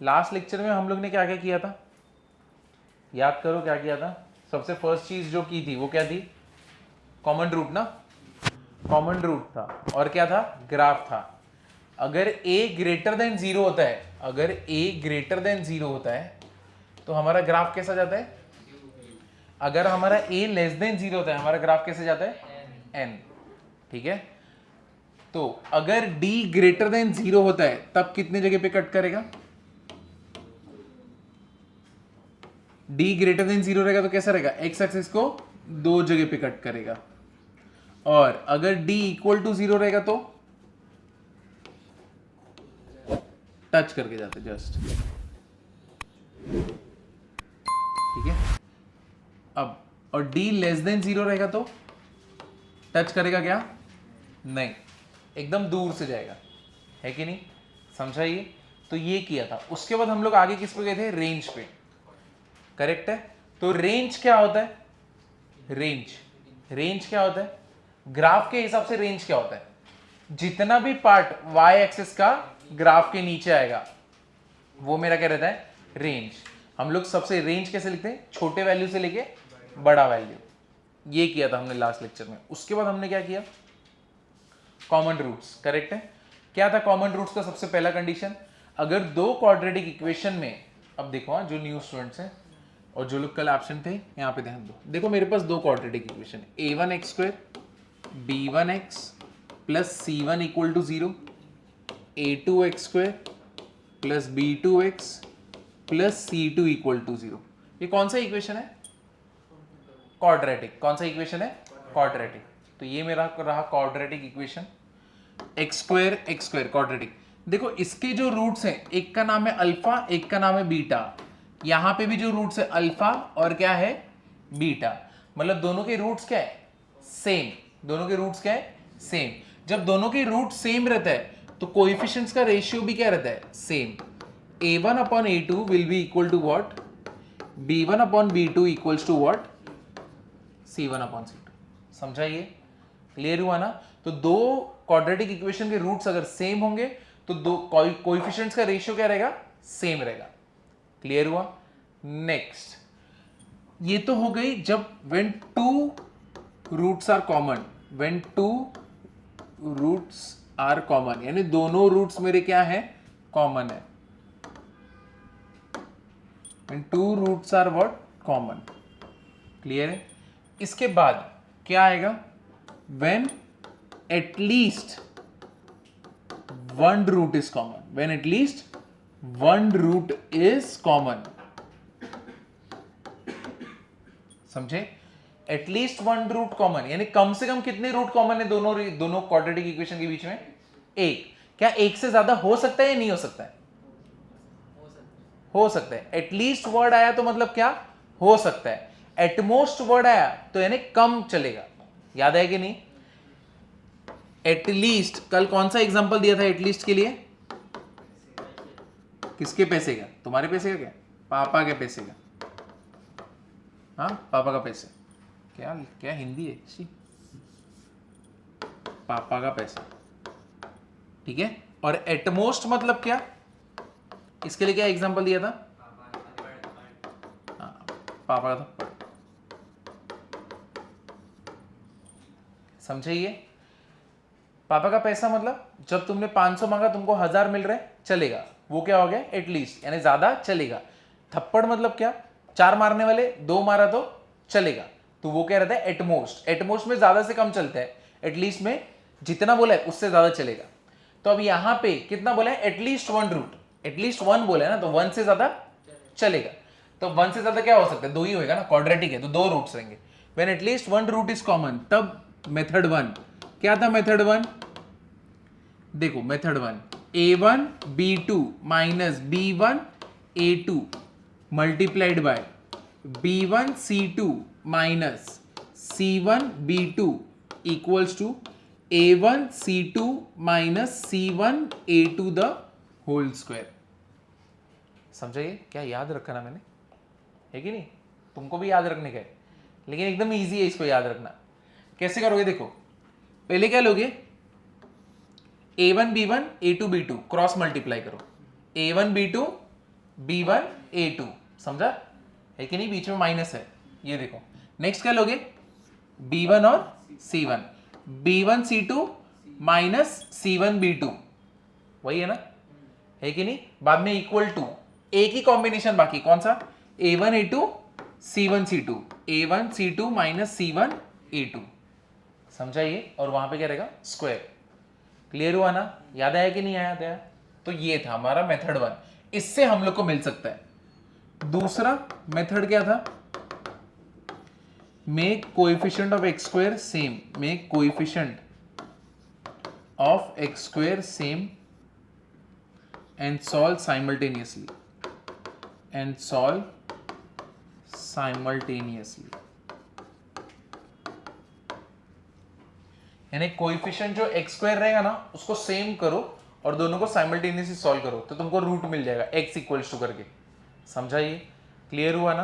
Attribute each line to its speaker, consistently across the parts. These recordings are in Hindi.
Speaker 1: लास्ट लेक्चर में हम लोग ने क्या क्या किया था, याद करो क्या किया था। सबसे फर्स्ट चीज जो की थी वो क्या थी, कॉमन रूट ना, कॉमन रूट था और क्या था, ग्राफ था। अगर a ग्रेटर देन 0 होता है, अगर a ग्रेटर देन 0 होता है तो हमारा ग्राफ कैसा जाता है, अगर हमारा a लेस देन 0 होता है हमारा ग्राफ कैसे जाता है, n। ठीक है, तो अगर d ग्रेटर देन 0 होता है तब कितने जगह पे कट करेगा, d ग्रेटर देन 0 रहेगा तो कैसा रहेगा, x एक्सिस को 2 जगह पे कट करेगा, और अगर d इक्वल टू 0 रहेगा तो टच करके जाते जस्ट। ठीक है, अब और d लेस देन 0 रहेगा तो टच करेगा क्या, नहीं, एकदम दूर से जाएगा, है कि नहीं, समझा ये। तो ये किया था। उसके बाद हम लोग आगे किस पे गए थे, रेंज पे, करेक्ट है। तो रेंज क्या होता है, रेंज क्या होता है, ग्राफ के हिसाब से रेंज क्या होता है, जितना भी पार्ट y एक्सिस का ग्राफ के नीचे आएगा वो मेरा क्या रहता है, रेंज। हम लोग सबसे रेंज कैसे लिखते हैं, छोटे वैल्यू से लेके बड़ा वैल्यू। ये किया था हमने लास्ट लेक्चर में। उसके बाद हमने क्या किया, कॉमन रूट्स, करेक्ट है। क्या था कॉमन रूट्स का सबसे पहला कंडीशन, अगर दो क्वाड्रेटिक इक्वेशन में, अब देखो हाँ, जो न्यू स्टूडेंट्स हैं और जो लोग कल एब्सेंट थे यहाँ पे ध्यान दो। देखो मेरे पास दो quadratic equation, a1x² b1x plus c1 equal to 0, a2x² plus b2x plus c2 equal to 0। ये कौन सा इक्वेशन है, क्वाड्रेटिक। कौन सा इक्वेशन है, क्वाड्रेटिक। तो ये मेरा रहा क्वाड्रेटिक इक्वेशन, x² क्वाड्रेटिक। देखो इसके जो रूट्स हैं, एक का नाम है अल्फा, एक का नाम है बीटा। यहां पे भी जो रूट्स है अल्फा और क्या है, बीटा, मतलब दोनों के रूट्स क्या है, सेम। दोनों के रूट्स क्या है, सेम। जब दोनों के रूट सेम रहता है तो कोएफिशिएंट्स का रेशियो भी क्या रहता है, same. a1 upon a2 will be equal to what, b1 upon b2 equals to what, c1 upon c2। समझा ये, क्लियर हुआ ना। तो दो क्वाड्रेटिक इक्वेशन के रूट्स अगर सेम होंगे तो दो कोएफिशिएंट्स का रेशियो क्या रहेगा, सेम रहेगा। क्लियर हुआ। नेक्स्ट, ये तो हो गई जब when two roots are common, when two roots are common, यानी दोनों रूट्स मेरे क्या है, कॉमन है। When two roots are what, common. Clear है। इसके बाद क्या आएगा, when at least one root is common, when at least one root is common. समझे, एटलीस्ट वन रूट कॉमन, यानी कम से कम कितने रूट कॉमन है दोनों क्वाड्रेटिक इक्वेशन के बीच में, एक। क्या एक से ज्यादा हो सकता है या नहीं हो सकता है, हो सकता है। एटलीस्ट वर्ड आया तो मतलब क्या, हो सकता है। एटमोस्ट वर्ड आया तो यानी कम चलेगा। याद है कि नहीं, एटलीस्ट, कल कौन सा एग्जांपल दिया था एटलीस्ट के लिए, किसके पैसे का, तुम्हारे पैसे का, क्या पापा के पैसे का, हाँ पापा का पैसे, क्या क्या हिंदी है सी, पापा का पैसा। ठीक है। और एटमोस्ट मतलब क्या, इसके लिए क्या एग्जांपल दिया था, हाँ पापा का थप्पड़। समझे ये, पापा का पैसा मतलब जब तुमने 500 मांगा तुमको 1000 मिल रहे, चलेगा, वो क्या हो गया, एटलीस्ट, यानी ज्यादा चलेगा। थप्पड़ मतलब क्या, 4 मारने वाले 2 मारा तो चलेगा, तो वो क्या रहता है, एटमोस्ट। एटमोस्ट में ज्यादा से कम चलता है, एटलीस्ट में जितना बोला है उससे ज्यादा चलेगा। तो अब यहां पे कितना बोला है, at least one root, at least one बोला है ना, तो वन से ज्यादा चलेगा। तो वन से ज्यादा क्या हो सकता है, दो ही होएगा ना, क्वाड्रेटिक है तो दो रूट्स रहेंगे। When at least one root is common, तब मेथड वन क्या था, मेथड वन देखो, method one a1 b2 minus b1 a2 multiplied by b1 c2 minus c1 b2 equals to a1 c2 minus c1 a2 the whole square. समझाइए, क्या याद रखा ना मैंने, है कि नहीं, तुमको भी याद रखने का है, लेकिन एकदम इजी है इसको याद रखना। कैसे करोगे, देखो पहले क्या लोगे, a1 b1 a2 b2 cross multiply करो, a1 b2 B1 A2, समझा है कि नहीं, बीच में माइनस है, ये देखो। नेक्स्ट क्या लोगे, B1 और C1, B1 C2 minus C1 B2, वही है ना, है कि नहीं। बाद में इक्वल टू, एक ही कॉम्बिनेशन बाकी, कौन सा, A1 A2 C1 C2, A1 C2 minus C1 A2, समझा ये। और वहां पे क्या रहेगा, स्क्वायर। क्लियर हुआ ना, याद आया कि नहीं आया। तो ये था हमारा मेथड 1, इससे हम लोग को मिल सकता है। दूसरा मेथड क्या था, make coefficient of x square same, make coefficient of x square same and solve simultaneously, and solve simultaneously. यानी कोएफिशिएंट जो एक्स स्क्वायर रहेगा ना, उसको सेम करो और दोनों को साइमल्टेनियसली सॉल्व करो, तो तुमको रूट मिल जाएगा x इक्वल्स टू करके, समझा ये। क्लियर हुआ ना।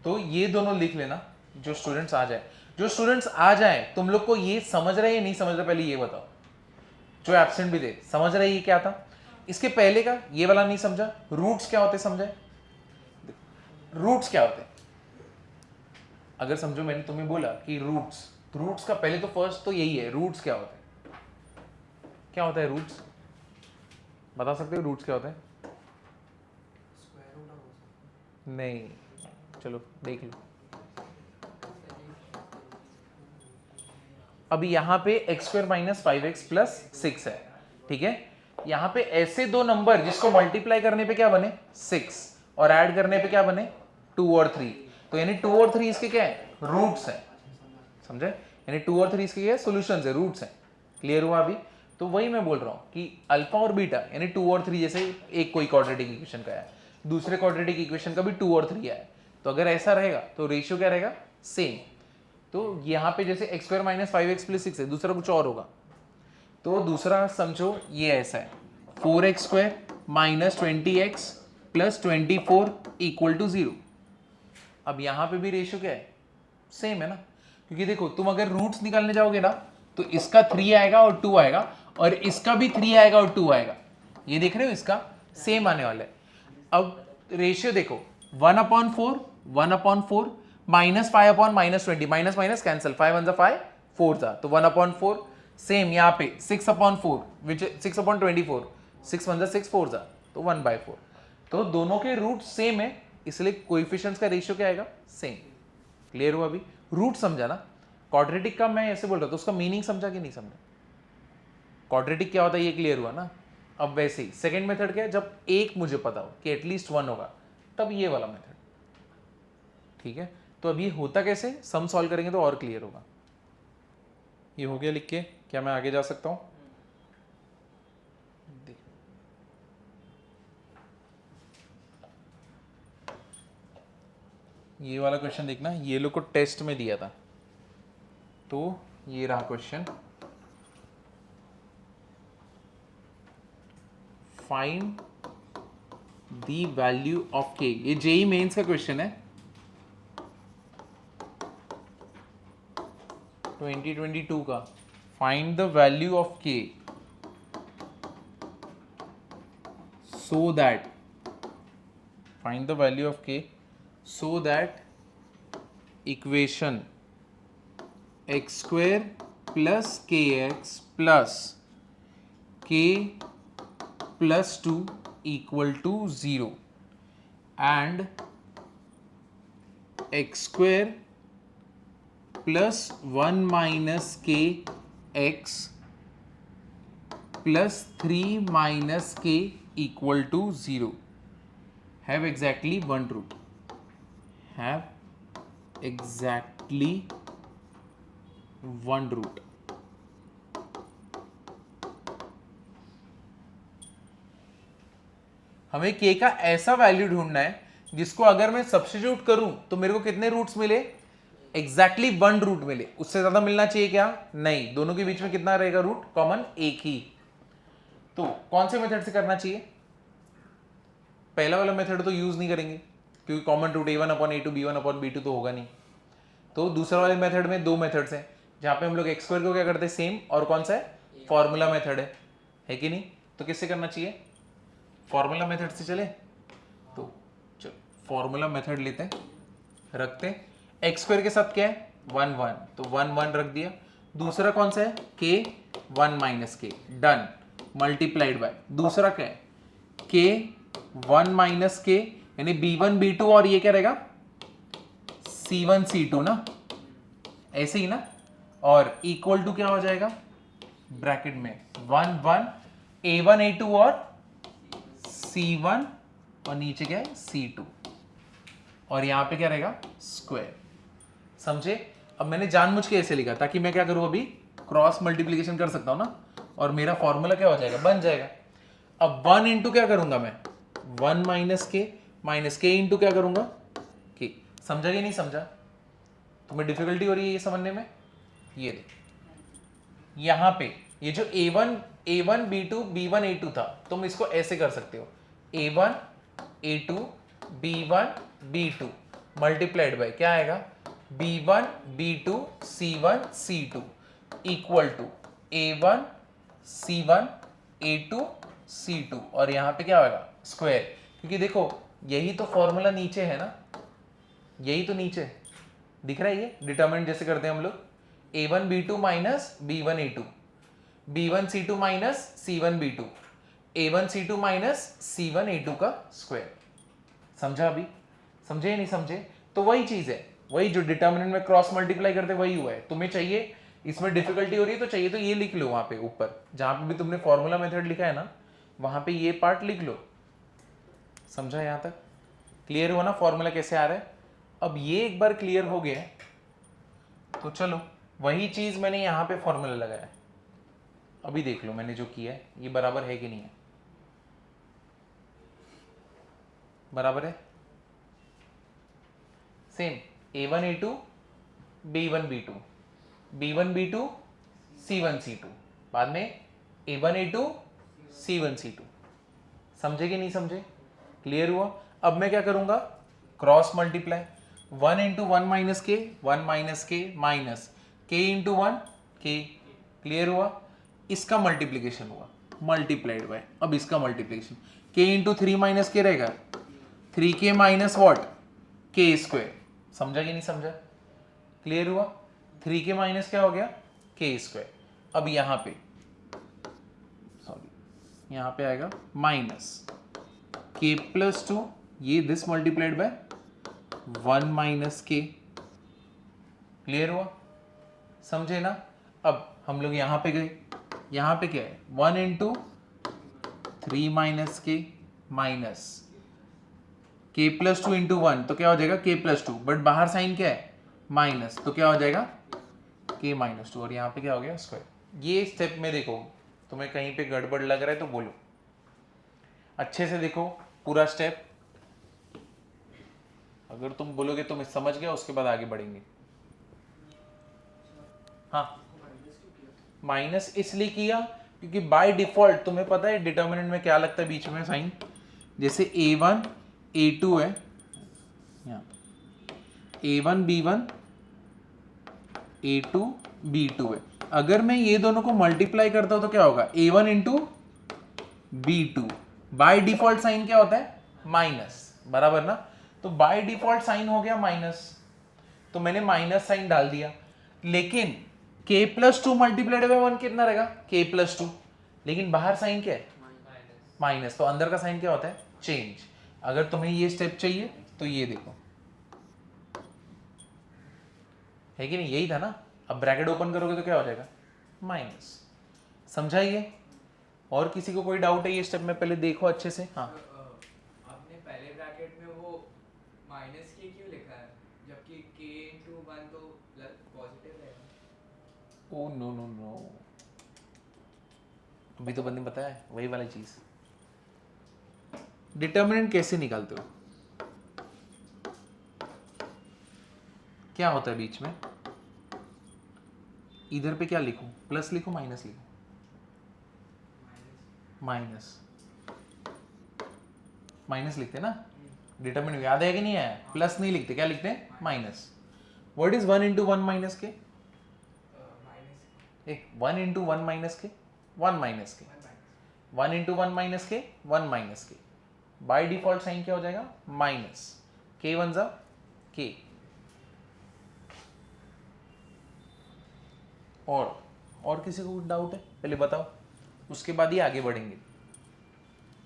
Speaker 1: तो ये दोनों लिख लेना, जो स्टूडेंट्स आ जाए, जो स्टूडेंट्स आ जाए, तुम लोग को ये समझ रहे या नहीं समझ रहे, पहले ये बताओ। जो एब्सेंट भी थे, समझ रहे ये क्या था, इसके पहले का ये वाला नहीं समझा, रूट्स क्या होते समझे, रूट्स क्या होते, अगर समझो मैंने तुम्हें बोला कि रूट्स, रूट्स का पहले तो फर्स्ट तो यही है, रूट्स क्या होते हैं, क्या होता है रूट्स, बता सकते हो रूट्स क्या होता है। नहीं, चलो देख लो। अभी यहां पे x square minus 5x plus 6 है, ठीक है। यहां पे ऐसे दो नंबर जिसको मल्टीप्लाई करने पे क्या बने 6 और ऐड करने पे क्या बने 2 और 3, तो यानी 2 और 3 इसके क्या है, रूट्स है, समझे। यानी 2 और 3 इसके क्या है, सॉल्यूशंस है, रूट्स है। क्लियर हुआ अभी। तो वही मैं बोल रहा हूं कि अल्फा और बीटा यानी 2 और 3, जैसे एक कोई क्वाड्रेटिक इक्वेशन का है, दूसरे क्वाड्रेटिक इक्वेशन का भी 2 और 3 है, तो अगर ऐसा रहेगा तो रेशियो क्या रहेगा, सेम। तो यहाँ पे जैसे x square minus 5x plus 6 है, दूसरा कुछ और होगा, तो दूसरा समझो ये ऐसा है 4x square minus 20x plus 24 equal to 0। अब यहाँ पे भी रेशियो क्या है, सेम है ना, क्योंकि देखो तुम अगर रूट्स निकालने जाओगे ना, तो इसका 3 आएगा और 2 आएगा, और इसका भी 3 आएगा और 2 आएगा, ये देख रहे हो, इसका सेम आने वाला है। अब रेशियो देखो 1/4, 1/4 माइनस 5/, -20, माइनस माइनस कैंसिल, 5 1 5 4 था, तो 1/4 सेम यहाँ पे 6/4 विच 6/24, 6 1 6 4 था, तो 1/4। तो दोनों के रूट सेम है, इसलिए कोएफिशिएंट्स का रेशियो क्या आएगा, सेम। क्लियर हुआ अभी, रूट समझा ना। क्वाड्रेटिक का मैं ऐसे बोल रहा था, उसका मीनिंग समझा कि नहीं समझा, क्वाड्रेटिक क्या होता है ये क्लियर हुआ ना। अब वैसे ही सेकंड मेथड क्या है, जब एक मुझे पता हो कि एटलीस्ट 1 होगा, तब ये वाला मेथड, ठीक है। तो अब ये होता कैसे, सम सॉल्व करेंगे तो और क्लियर होगा। ये हो गया लिख के, क्या मैं आगे जा सकता हूं, ये वाला क्वेश्चन देखना, ये लोग को टेस्ट में दिया था, तो ये रहा question, find the value of के, ये जेई मेंस का क्वेश्चन है 2022 का। Find the value of k so that, find the value of k so that equation x square plus k x plus k plus 2 equal to 0 and x square plus 1 minus k x plus 3 minus k equal to 0 have exactly one root, have exactly one root। हमें k का ऐसा वैल्यू ढूंढना है जिसको अगर मैं सब्स्टिट्यूट करूं तो मेरे को कितने रूट्स मिले, एग्जैक्टली 1 रूट मिले। उससे ज्यादा मिलना चाहिए क्या, नहीं, दोनों के बीच में कितना रहेगा रूट, कॉमन एक ही। तो कौन से मेथड से करना चाहिए, पहला वाला मेथड तो यूज नहीं करेंगे क्योंकि कॉमन रूट a1/a2 b1/b2 तो होगा नहीं। तो दूसरा वाले मेथड में दो मेथड्स हैं, जहां पे हम लोग एक्स स्क्वायर को क्या करते हैं सेम, और कौन सा है, फॉर्मूला मेथड है कि नहीं। तो किससे करना चाहिए, फॉर्मूला मेथड से चले। तो फॉर्मूला मेथड लेते हैं, रखते हैं, एक्स स्क्वायर के साथ क्या है 1 1, तो 1 1 रख दिया। दूसरा कौन सा है k 1 माइनस के, डन, मल्टीप्लाइड बाय दूसरा क्या है k 1 माइनस के, यानी b1 b2 और ये क्या रहेगा c1 c2 ना, ऐसे ही ना, और इक्वल टू क्या हो जाएगा ब्रैकेट में 1 1 a1 a2 और c1 और नीचे क्या है c2 और यहां पे क्या रहेगा स्क्वायर। समझे? अब मैंने जानबूझ के ऐसे लिखा ताकि मैं क्या करूं, अभी क्रॉस मल्टीप्लिकेशन कर सकता हूं ना, और मेरा फॉर्मूला क्या हो जाएगा बन जाएगा। अब 1 इंटू क्या करूंगा मैं 1 माइनस के इंटू क्या करूंगा के। समझा कि नहीं समझा? तुम्हें डिफिकल्टी हो रही है ये समझने में? ये देख यहां पे ये जो a1 b2 b1 a2 था, तुम इसको ऐसे कर सकते हो a1 a2 b1 b2 multiplied by क्या आएगा b1 b2 c1 c2 equal to a1 c1 a2 c2 और यहां पे क्या होगा स्क्वायर, क्योंकि देखो यही तो फॉर्मूला नीचे है ना, यही तो नीचे दिख रहा है, ये डिटरमिनेंट जैसे करते हैं हम लोग a1 b2 minus b1 a2 b1 c2 minus c1 b2 a1 c2 minus c1 a2 का स्क्वायर। समझा? अभी समझे या नहीं समझे? तो वही चीज है, वही जो डिटरमिनेंट में क्रॉस मल्टीप्लाई करते वही हुआ है। तुम्हें चाहिए, इसमें डिफिकल्टी हो रही है तो चाहिए तो ये लिख लो वहां पे ऊपर जहां पे भी तुमने फॉर्मूला मेथड लिखा है ना, वहां पे ये पार्ट लिख लो। समझा? यहां तक क्लियर हुआ ना फॉर्मूला कैसे आ रहा है? अब ये एक बार क्लियर हो गया तो चलो वही चीज मैंने यहां पे फॉर्मूला लगाया। अभी देख लो मैंने जो किया है ये बराबर है कि नहीं है? बराबर है? Same a1 a2 b1 b2 b1 b2 c1 c2 बाद में a1 a2 c1 c2। समझे कि नहीं समझे? क्लियर हुआ? अब मैं क्या करूंगा क्रॉस मल्टीप्लाई 1 इंटू 1 माइनस के 1 माइनस के minus k into 1 k। Clear हुआ? इसका मल्टीप्लीकेशन हुआ मल्टीप्लाइड बाय, अब इसका मल्टीप्लीकेशन k इंटू 3 माइनस के रहेगा 3k minus what k square. समझा कि नहीं समझा? क्लियर हुआ? 3k माइनस क्या हो गया k स्क्वायर। अब यहां पे सॉरी यहां पे आएगा माइनस k प्लस 2, ये this multiplied by 1 minus k। Clear हुआ? समझे ना? अब हम लोग यहां पे गए, यहां पे क्या है 1 इंटू 3 माइनस के माइनस k प्लस 2 इंटू 1 तो क्या हो जाएगा k प्लस 2, बट बाहर साइन क्या है माइनस, तो क्या हो जाएगा k माइनस 2 और यहाँ पे क्या हो गया स्क्वायर। ये स्टेप में देखो तुम्हें कहीं पे गड़बड़ लग रहा है तो बोलो, अच्छे से देखो पूरा स्टेप। अगर तुम बोलोगे तुम समझ गए उसके बाद आगे बढ़ेंगे। हाँ माइनस इसलिए किया क्योंकि बाय डिफॉल्ट तुम्हें पता है डिटर्मिनेंट में क्या लगता है बीच में साइन, जैसे a1 a2 है, a1 b1 a2 b2 है। अगर मैं ये दोनों को मल्टीप्लाई करता हूं तो क्या होगा a1 into b2, by default sign क्या होता है माइनस, बराबर ना? तो बाय डिफॉल्ट साइन हो गया माइनस, तो मैंने माइनस साइन डाल दिया, लेकिन k प्लस 2 मल्टीप्लाइड बाय 1 कितना रहेगा k प्लस 2, लेकिन बाहर साइन क्या है माइनस, तो अंदर का साइन क्या होता है चेंज। अगर तुम्हें ये स्टेप चाहिए तो ये देखो, है कि नहीं? यही था ना। अब ब्रैकेट ओपन करोगे तो क्या हो जाएगा माइनस। समझाइए? और किसी को कोई डाउट है ये स्टेप में? पहले देखो अच्छे से। हाँ
Speaker 2: आपने पहले ब्रैकेट में वो माइनस के क्यों लिखा है जबकि k इंटू 1 तो पॉजिटिव रहेगा?
Speaker 1: ओ नो नो नो, अभी तो बंदे बताया वही वाली चीज। डिटर्मिनेंट कैसे निकालते हो? क्या होता है बीच में? इधर पे क्या लिखूं, प्लस लिखूं माइनस लिखूं? माइनस, माइनस लिखते ना डिटर्मिनेंट, याद है कि नहीं है? प्लस नहीं लिखते, क्या लिखते हैं minus. What is 1 into 1 minus के? एक 1 इंटू 1 माइनस के 1 माइनस के 1 इंटू 1 माइनस के 1 माइनस के, बाय डिफॉल्ट साइन क्या हो जाएगा माइनस। k वन जा k। और किसी को डाउट है पहले बताओ, उसके बाद ही आगे बढ़ेंगे।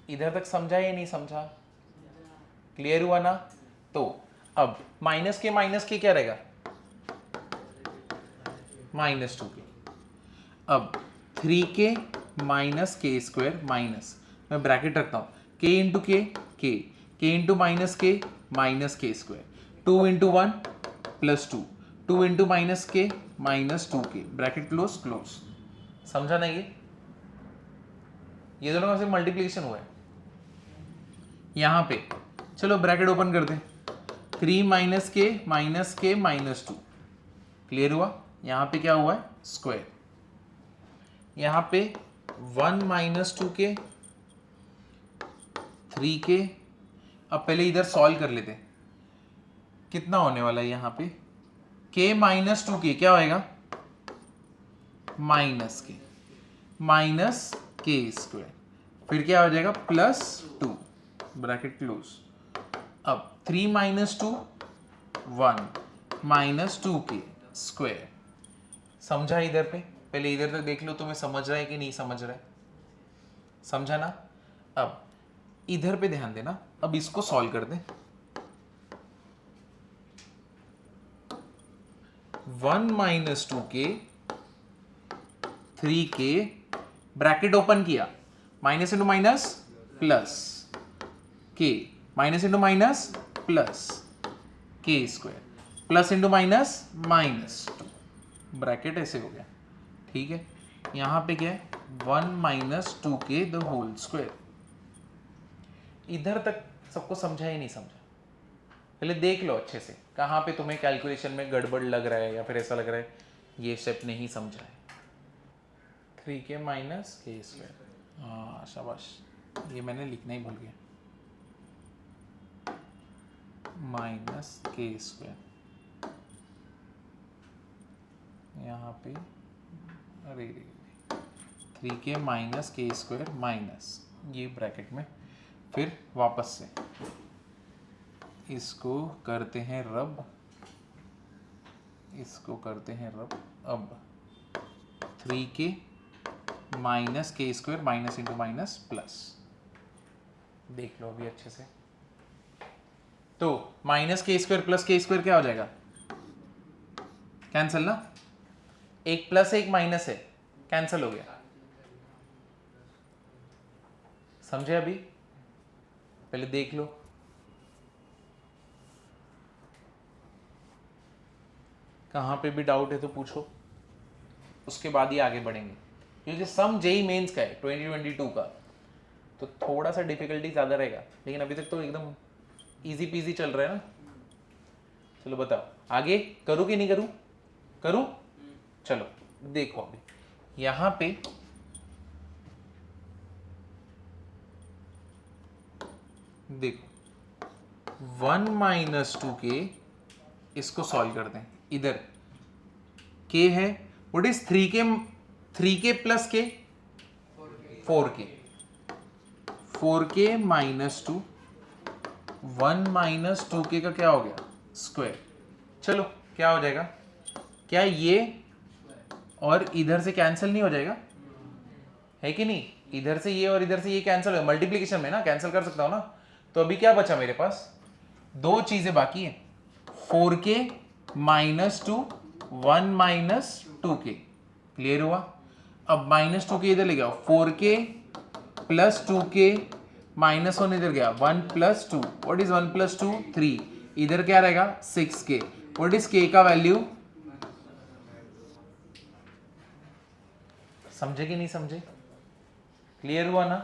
Speaker 1: इधर तक समझा या नहीं समझा? क्लियर हुआ ना? तो अब माइनस के क्या रहेगा? -2k। अब 3k माइनस के स्क्वायर माइनस, मैं ब्रैकेट रखता हूं, k इंटू के इंटू माइनस के square, 2 into 1 plus 2 into -2k, bracket close. समझा ना? ये दोनों का सिर्फ मल्टीप्लिकेशन हुआ है यहां पे। चलो ब्रैकेट ओपन कर दें, 3 माइनस के -2, क्लियर हुआ? यहां पे क्या हुआ है? स्क्वायर। यहां पे 1 -2k, 3k। अब पहले इधर सॉल्व कर लेते, कितना होने वाला है यहां पे? k -2k क्या होएगा? माइनस के स्क्वायर, फिर क्या हो जाएगा? +2, ब्रैकेट क्लोज। अब 3 -2 1 -2k स्क्वायर। समझा? इधर पे पहले इधर तक देख लो, तुम्हें समझ रहा है कि नहीं समझ रहा है? समझा ना? अब इधर पे ध्यान देना, अब इसको सॉल्व कर दें। 1 -2k 3k, ब्रैकेट ओपन किया, माइनस इंटू माइनस प्लस के, माइनस इंटू माइनस प्लस के square, plus into minus 2, bracket ऐसे हो गया। ठीक है, यहां पे क्या है? 1 -2k द होल स्क्वायर। इधर तक सबको समझा ही नहीं समझा? पहले देख लो अच्छे से, कहां पे तुम्हें कैलकुलेशन में गड़बड़ लग रहा है या फिर ऐसा लग रहा है ये स्टेप नहीं समझा है। 3k माइनस के स्क्वायर, हाँ शाबाश, ये मैंने लिखना ही भूल गया, माइनस के स्क्वायर। यहाँ पे अरे 3k माइनस के स्क्वायर माइनस ये ब्रैकेट में, फिर वापस से इसको करते हैं रब, इसको करते हैं रब। अब 3k माइनस के square minus into minus plus, देख लो अभी अच्छे से। तो माइनस के स्क्वायर प्लस के स्क्वायर क्या हो जाएगा? कैंसिल ना, एक प्लस एक माइनस है, कैंसिल हो गया। समझे? अभी पहले देख लो, कहां पे भी डाउट है तो पूछो, उसके बाद ही आगे बढ़ेंगे, क्योंकि सम जेई मेंस का है 2022 का, तो थोड़ा सा डिफिकल्टी ज्यादा रहेगा, लेकिन अभी तक तो एकदम इजी पीजी चल रहा है ना। चलो बताओ आगे करूं कि नहीं करूं? करूं? चलो देखो, अभी यहां पे देखो 1 -2k, इसको सॉल्व करते हैं। इधर k है, what is 3k plus k? 4k -2, 1 -2k का क्या हो गया? स्क्वायर। चलो क्या हो जाएगा? क्या ये और इधर से कैंसिल नहीं हो जाएगा? है कि नहीं? इधर से ये और इधर से ये कैंसिल हो, मल्टीप्लिकेशन में ना कैंसिल कर सकता हूं ना। तो अभी क्या बचा मेरे पास? दो चीजें बाकी हैं, 4k -2 1 -2k, क्लियर हुआ? अब -2k इधर ले गया, 4k प्लस 2k माइनस 1 इधर गया, 1 + 2, व्हाट इज 1 + 2? 3, इधर क्या रहेगा? 6k, व्हाट इज k का वैल्यू? समझे कि नहीं समझे? क्लियर हुआ ना?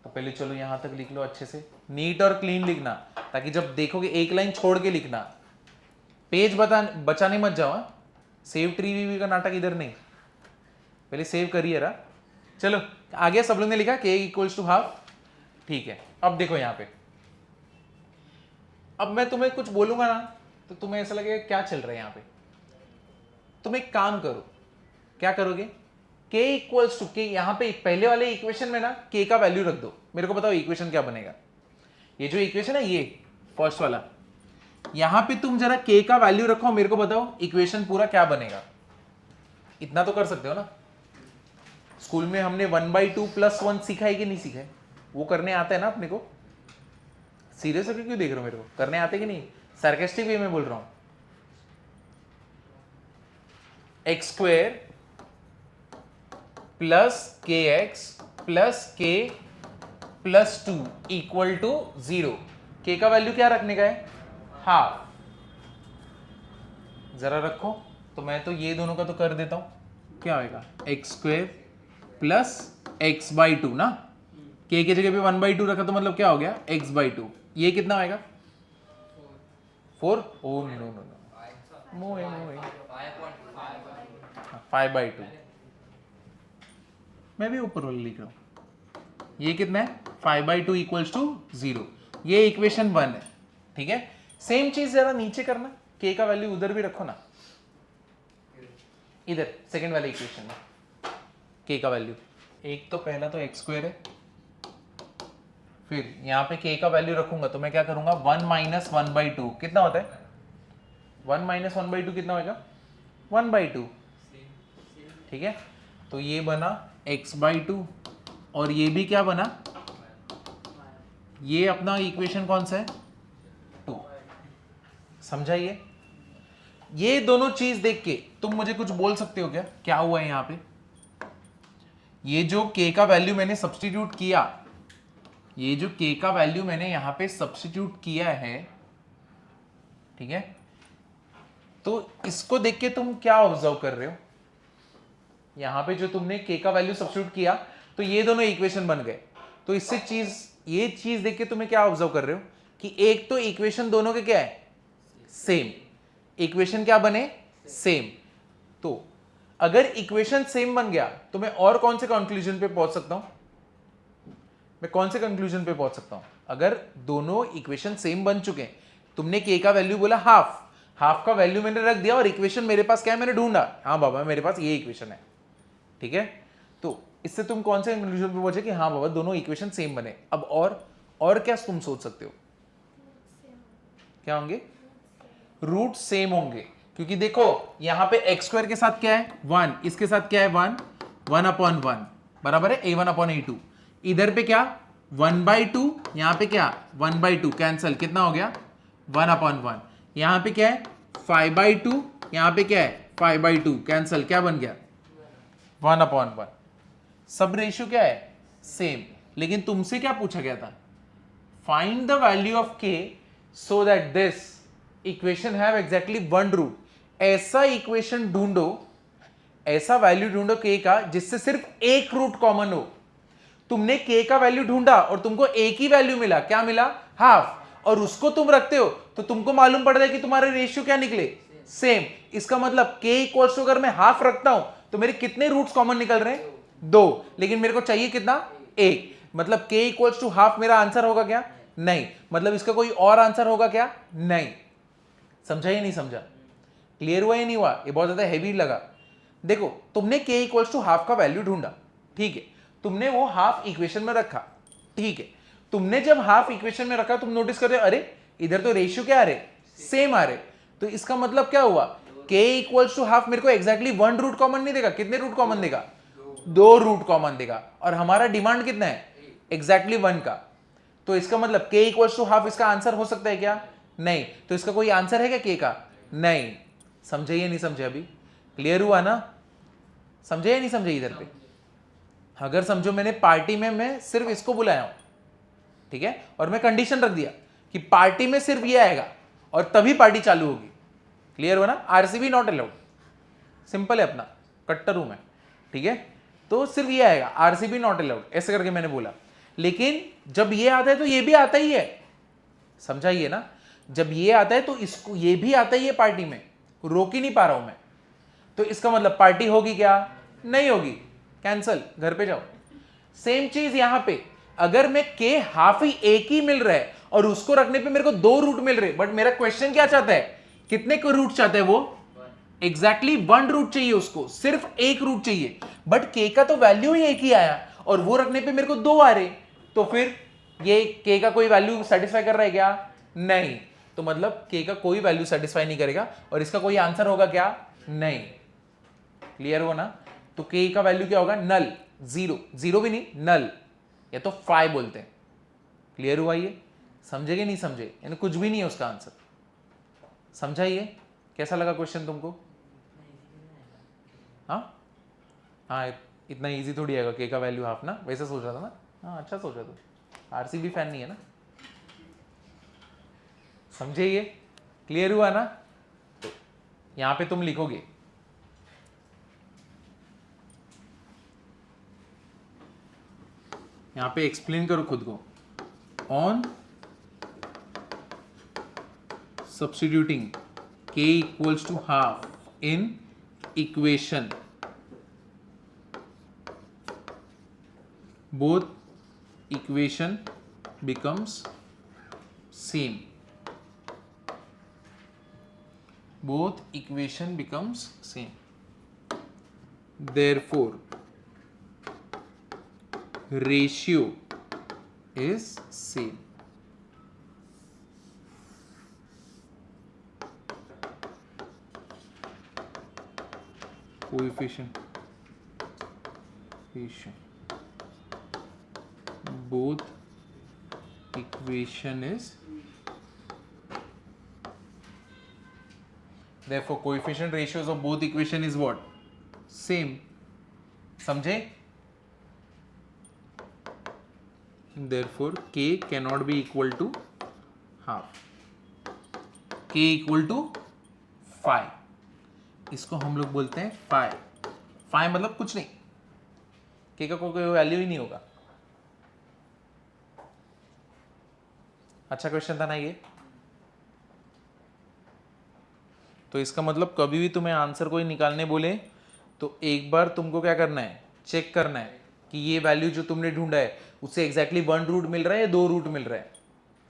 Speaker 1: तो पहले चलो यहां तक लिख लो अच्छे से, नीट और क्लीन लिखना, ताकि जब देखोगे एक लाइन छोड़ के लिखना, पेज बचाने मत जाओ। सेव ट्री वी का नाटक इधर नहीं, पहले सेव करिए रहा। चलो आगे सब लोग ने लिखा k = ½ ठीक है। अब देखो यहां पे, अब मैं तुम्हें कुछ बोलूंगा ना तो तुम्हें ऐसा लगेगा क्या चल रहा है यहां पे। तुम एक काम करो, क्या करोगे? k = k, यहां पे पहले वाले इक्वेशन में ना k का वैल्यू रख दो। मेरे को बताओ इक्वेशन क्या बनेगा? ये जो इक्वेशन है, ये फर्स्ट वाला, यहां पे तुम जरा k का वैल्यू रखो, मेरे को बताओ इक्वेशन पूरा क्या बनेगा। इतना तो कर सकते हो ना। स्कूल में हमने 1/2 + 1 सीखा है कि नहीं सीखा है? वो करने आता है ना अपने को। सीरियस होकर क्यों देख रहे हो मेरे को? करने आते कि नहीं? सार्केस्टिक वे में बोल रहा हूं। x² + kx + k + 2 = 0। k का वैल्यू क्या रखने का है? हाफ। जरा रखो तो मैं तो ये दोनों का तो कर देता हूं। क्या होगा? x² + x/2 ना। k की जगह पे 1/2 रखा तो मतलब क्या हो गया? x/2। ये कितना होगा? 4। ओ नो नो नो, मोए मोए 5/2। मैं भी ऊपर वाले लिख रहा हूं। ये कितना है? 5/2 = 0। ये इक्वेशन 1 है। ठीक है, सेम चीज जरा नीचे करना। k का वैल्यू उधर भी रखो ना, इधर सेकंड वाले इक्वेशन में k का वैल्यू। एक तो पहला तो x² है, फिर यहां पे k का वैल्यू रखूंगा तो मैं क्या करूंगा? 1 - 1/2 कितना होता है? 1 - 1/2 कितना होगा? 1/2। ठीक है, तो ये बना x/2 और ये भी क्या बना? ये अपना इक्वेशन कौन सा है? 2। समझाइए। ये दोनों चीज देख के तुम मुझे कुछ बोल सकते हो क्या? क्या हुआ है यहां पे? ये जो k का वैल्यू मैंने सब्स्टिट्यूट किया, ये जो k का वैल्यू मैंने यहां पे सब्स्टिट्यूट किया है, ठीक है, तो इसको देख के तुम क्या ऑब्जर्व कर रहे हो? यहां पे जो तुमने k का वैल्यू सब्स्टिट्यूट किया तो ये दोनों इक्वेशन बन गए। तो इससे ये चीज देख के तुम्हें क्या ऑब्जर्व कर रहे हो कि एक तो इक्वेशन दोनों के क्या है? सेम। इक्वेशन क्या बने? सेम। तो अगर इक्वेशन सेम बन गया तो मैं और कौन से कंक्लूजन पे पहुंच सकता हूं? मैं कौन से कंक्लूजन पे पहुंच सकता हूं? अगर दोनों इक्वेशन सेम बन चुके हैं, तुमने k का वैल्यू बोला हाफ, हाफ का वैल्यू मैंने रख दिया और इक्वेशन मेरे पास क्या है? मैंने ढूंढा, हाँ बाबा मेरे पास ये इक्वेशन है। ठीक है, तो इससे तुम कौन से कंक्लूजन पे पहुंचे कि हाँ बाबा दोनों इक्वेशन सेम बने। अब और क्या तुम सोच सकते हो? क्या होंगे? रूट सेम होंगे, क्योंकि देखो यहां पे x² के साथ क्या है? 1, इसके साथ क्या है? 1/1 बराबर है a1/a2। इधर पे क्या? 1/2, यहां पे क्या? 1/2 कैंसल, कितना हो गया? 1/1। यहां पे क्या है? 5/2, यहां पे क्या है? 5/2 कैंसल, क्या बन गया? 1/1। सब रेशियो क्या है? सेम। लेकिन तुमसे क्या पूछा गया था? Find the value of k so that this equation have exactly 1 root. ऐसा इक्वेशन ढूंढो, ऐसा वैल्यू ढूंढो k का जिससे सिर्फ एक रूट कॉमन हो। तुमने k का वैल्यू ढूंढा और तुमको एक ही वैल्यू मिला, क्या मिला? हाफ। और उसको तुम रखते हो तो तुमको मालूम पड़ रहा है कि तुम्हारे रेशियो क्या निकले? सेम। इसका मतलब k इक्वल्स टू अगर मैं हाफ रखता हूं तो मेरे कितने रूट्स कॉमन निकल रहे हैं? 2। लेकिन मेरे को चाहिए कितना? 1। मतलब k इक्वल्स टू हाफ मेरा आंसर होगा क्या? नहीं। मतलब इसका कोई और आंसर होगा क्या? नहीं। समझा या नहीं समझा? क्लियर हुआ या नहीं हुआ? ये बहुत ज्यादा हैवी लगा। देखो तुमने k इक्वल्स टू हाफ का वैल्यू ढूंढा, ठीक है, तुमने वो हाफ इक्वेशन में रखा, ठीक है। तुमने जब हाफ इक्वेशन में रखा तुम नोटिस कर रहे हो, अरे इधर तो रेशियो क्या आ रहे? सेम आ रहे। तो इसका मतलब क्या हुआ? k इक्वल्स टू हाफ मेरे को एग्जैक्टली 1 रूट कॉमन नहीं देगा। कितने रूट कॉमन देगा? 2 रूट कॉमन देगा। और हमारा डिमांड कितना है? एग्जैक्टली 1 का। तो इसका मतलब k इक्वल्स टू हाफ इसका आंसर हो सकता है क्या? नहीं। तो इसका कोई आंसर है क्या k का? नहीं। समझे या नहीं समझे? अभी क्लियर हुआ ना? समझे या नहीं समझे? इधर पे अगर समझो मैंने पार्टी में मैं सिर्फ इसको बुलाया हूं, ठीक है, और मैं कंडीशन रख दिया कि पार्टी में सिर्फ ये आएगा और तभी पार्टी चालू होगी। क्लियर हुआ ना? RCB not allowed. सिंपल है, अपना कट्टर हूं मैं, ठीक है। तो सिर्फ ये आएगा, आरसीबी नॉट अलाउड, ऐसे करके मैंने बोला। लेकिन जब ये आता है तो ये भी आता ही है। समझाइए ना? जब ये आता है तो इसको ये भी आता ही है पार्टी में, रोक ही नहीं पा रहा हूं मैं। तो इसका मतलब पार्टी होगी क्या? नहीं होगी, कैंसल, घर पे जाओ। सेम चीज यहां पे, अगर मैं के हाफ ही एक ही मिल रहा है और उसको रखने पे मेरे को 2 रूट मिल रहे, बट मेरा क्वेश्चन क्या चाहता है? कितने को रूट चाहता है वो? एग्जैक्टली 1 रूट चाहिए उसको, सिर्फ एक रूट चाहिए। बट के का तो वैल्यू ही एक ही आया और वो रखने पे मेरे को 2 आ रहे। तो फिर ये के का कोई वैल्यू सेटिस्फाई कर रहा है क्या? नहीं। तो मतलब k का कोई वैल्यू सेटिस्फाई नहीं करेगा और इसका कोई आंसर होगा क्या? नहीं। क्लियर हो ना? तो k का वैल्यू क्या होगा? नल, जीरो, जीरो भी नहीं, नल, या तो 5 बोलते हैं। क्लियर हुआ ये? समझे कि नहीं समझे? यानी कुछ भी नहीं है उसका आंसर। समझा ये? कैसा लगा क्वेश्चन तुमको? हाँ हाँ, इतना इजी थोड़ी आएगा k का वैल्यू हाफ ना, वैसे सोच रहा था ना? हाँ अच्छा सोचा तू, आरसीबी फैन नहीं है ना? समझे ये? क्लियर हुआ ना? तो यहां पे तुम लिखोगे यहां पे एक्सप्लेन करो खुद को, on substituting k equals to half in equation, both equation becomes same, both equation becomes same, therefore ratio is same. Coefficient ratio, both equation is, therefore coefficient ratios of both equation is what? Same. समझे? Therefore k cannot be equal to half, k equal to 5, इसको हम लोग बोलते हैं 5. 5 मतलब कुछ नहीं, k का कोई वैल्यू ही नहीं होगा. अच्छा क्वेश्चन था ना ये? तो इसका मतलब कभी भी तुम्हें आंसर कोई निकालने बोले तो एक बार तुमको क्या करना है? चेक करना है कि ये वैल्यू जो तुमने ढूंढा है उससे एग्जैक्टली 1 रूट मिल रहा है या 2 रूट मिल रहा है.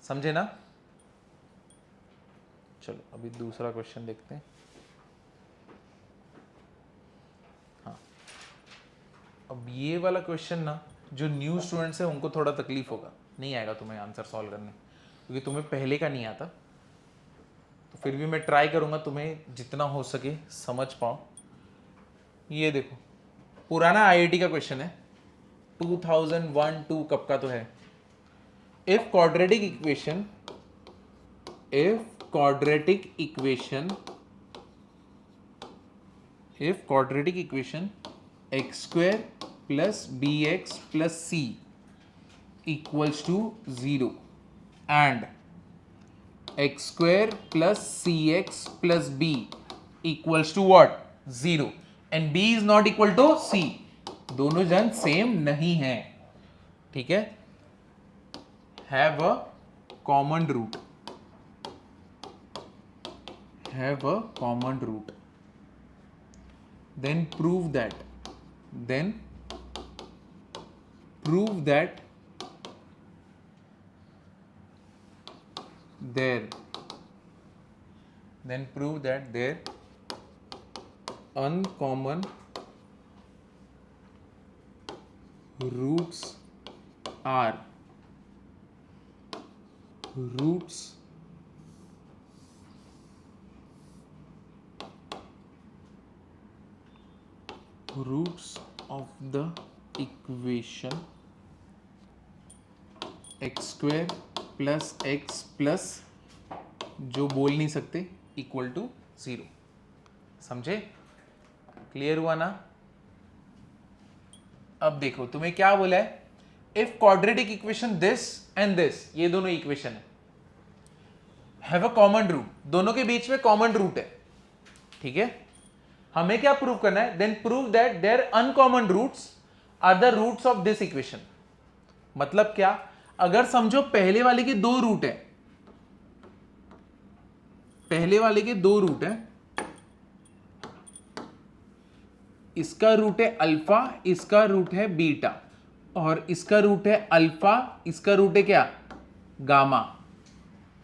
Speaker 1: समझे ना? चलो अभी दूसरा क्वेश्चन देखते हैं. हाँ, अब ये वाला क्वेश्चन ना जो न्यू स्टूडेंट्स है उनको थोड़ा तकलीफ होगा, नहीं आएगा तुम्हें आंसर सॉल्व करने, क्योंकि तुम्हें पहले का नहीं आता. तो फिर भी मैं ट्राई करूंगा तुम्हें जितना हो सके समझ पाओ. ये देखो, पुराना आईआईटी का क्वेश्चन है, 2001-2 कब का तो है. If quadratic equation x square plus bx plus c equals to 0 and x square plus cx plus b equals to what? 0 and b is not equal to c. दोनों जन सेम नहीं है, ठीक है? Have a common root. Then prove that there uncommon roots are roots of the equation x square plus x plus जो बोल नहीं सकते इक्वल टू 0. समझे? क्लियर हुआ ना? अब देखो तुम्हें क्या बोला है, if quadratic equation this and this, ये दोनों इक्वेशन है, हैव अ कॉमन रूट, दोनों के बीच में कॉमन रूट है, ठीक है? हमें क्या प्रूव करना है? Then prove that their uncommon roots are the roots of this equation. मतलब क्या? अगर समझो पहले वाले के 2 रूट है, पहले वाले के 2 रूट है, इसका रूट है अल्फा, इसका रूट है बीटा, और इसका रूट है अल्फा, इसका रूट है क्या? गामा,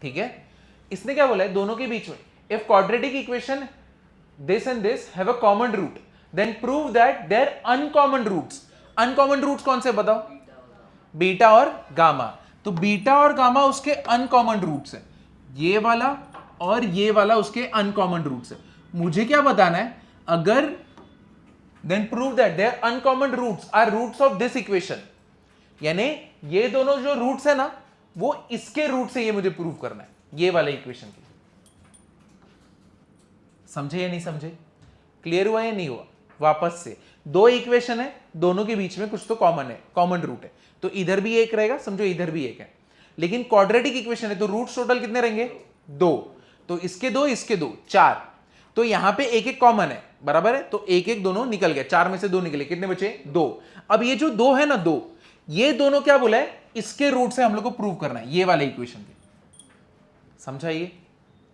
Speaker 1: ठीक है? इसने क्या बोला है? दोनों के बीच में if quadratic equation this and this have a common root, then prove that their uncommon roots. uncommon roots कौन से बताओ? बीटा और गामा. तो बीटा और गामा उसके uncommon roots हैं. ये वाला और ये वाला उसके अनकॉमन रूट्स है। मुझे क्या बताना है, अगर then prove that their uncommon roots are roots of this equation, यानी ये दोनों जो रूट्स है ना वो इसके रूट से, ये मुझे प्रूव करना है ये वाले इक्वेशन की। समझे या नहीं समझे? क्लियर हुआ या नहीं हुआ? वापस से, दो इक्वेशन है, दोनों के बीच में कुछ तो कॉमन है, कॉमन रूट है, तो इधर भी एक रहेगा, समझो इधर भी एक है, लेकिन क्वाड्रेटिक इक्वेशन है तो रूट्स टोटल कितने रहेंगे? दो, तो इसके दो, चार, तो यहां पे एक एक कॉमन है, बराबर है, तो एक एक दोनों निकल गया, चार में से दो निकले, कितने बचे? दो। अब ये जो दो है ना, दो, ये दोनों क्या बोला है, इसके रूट से हम लोग को प्रूव करना है ये वाले इक्वेशन के। समझा? ये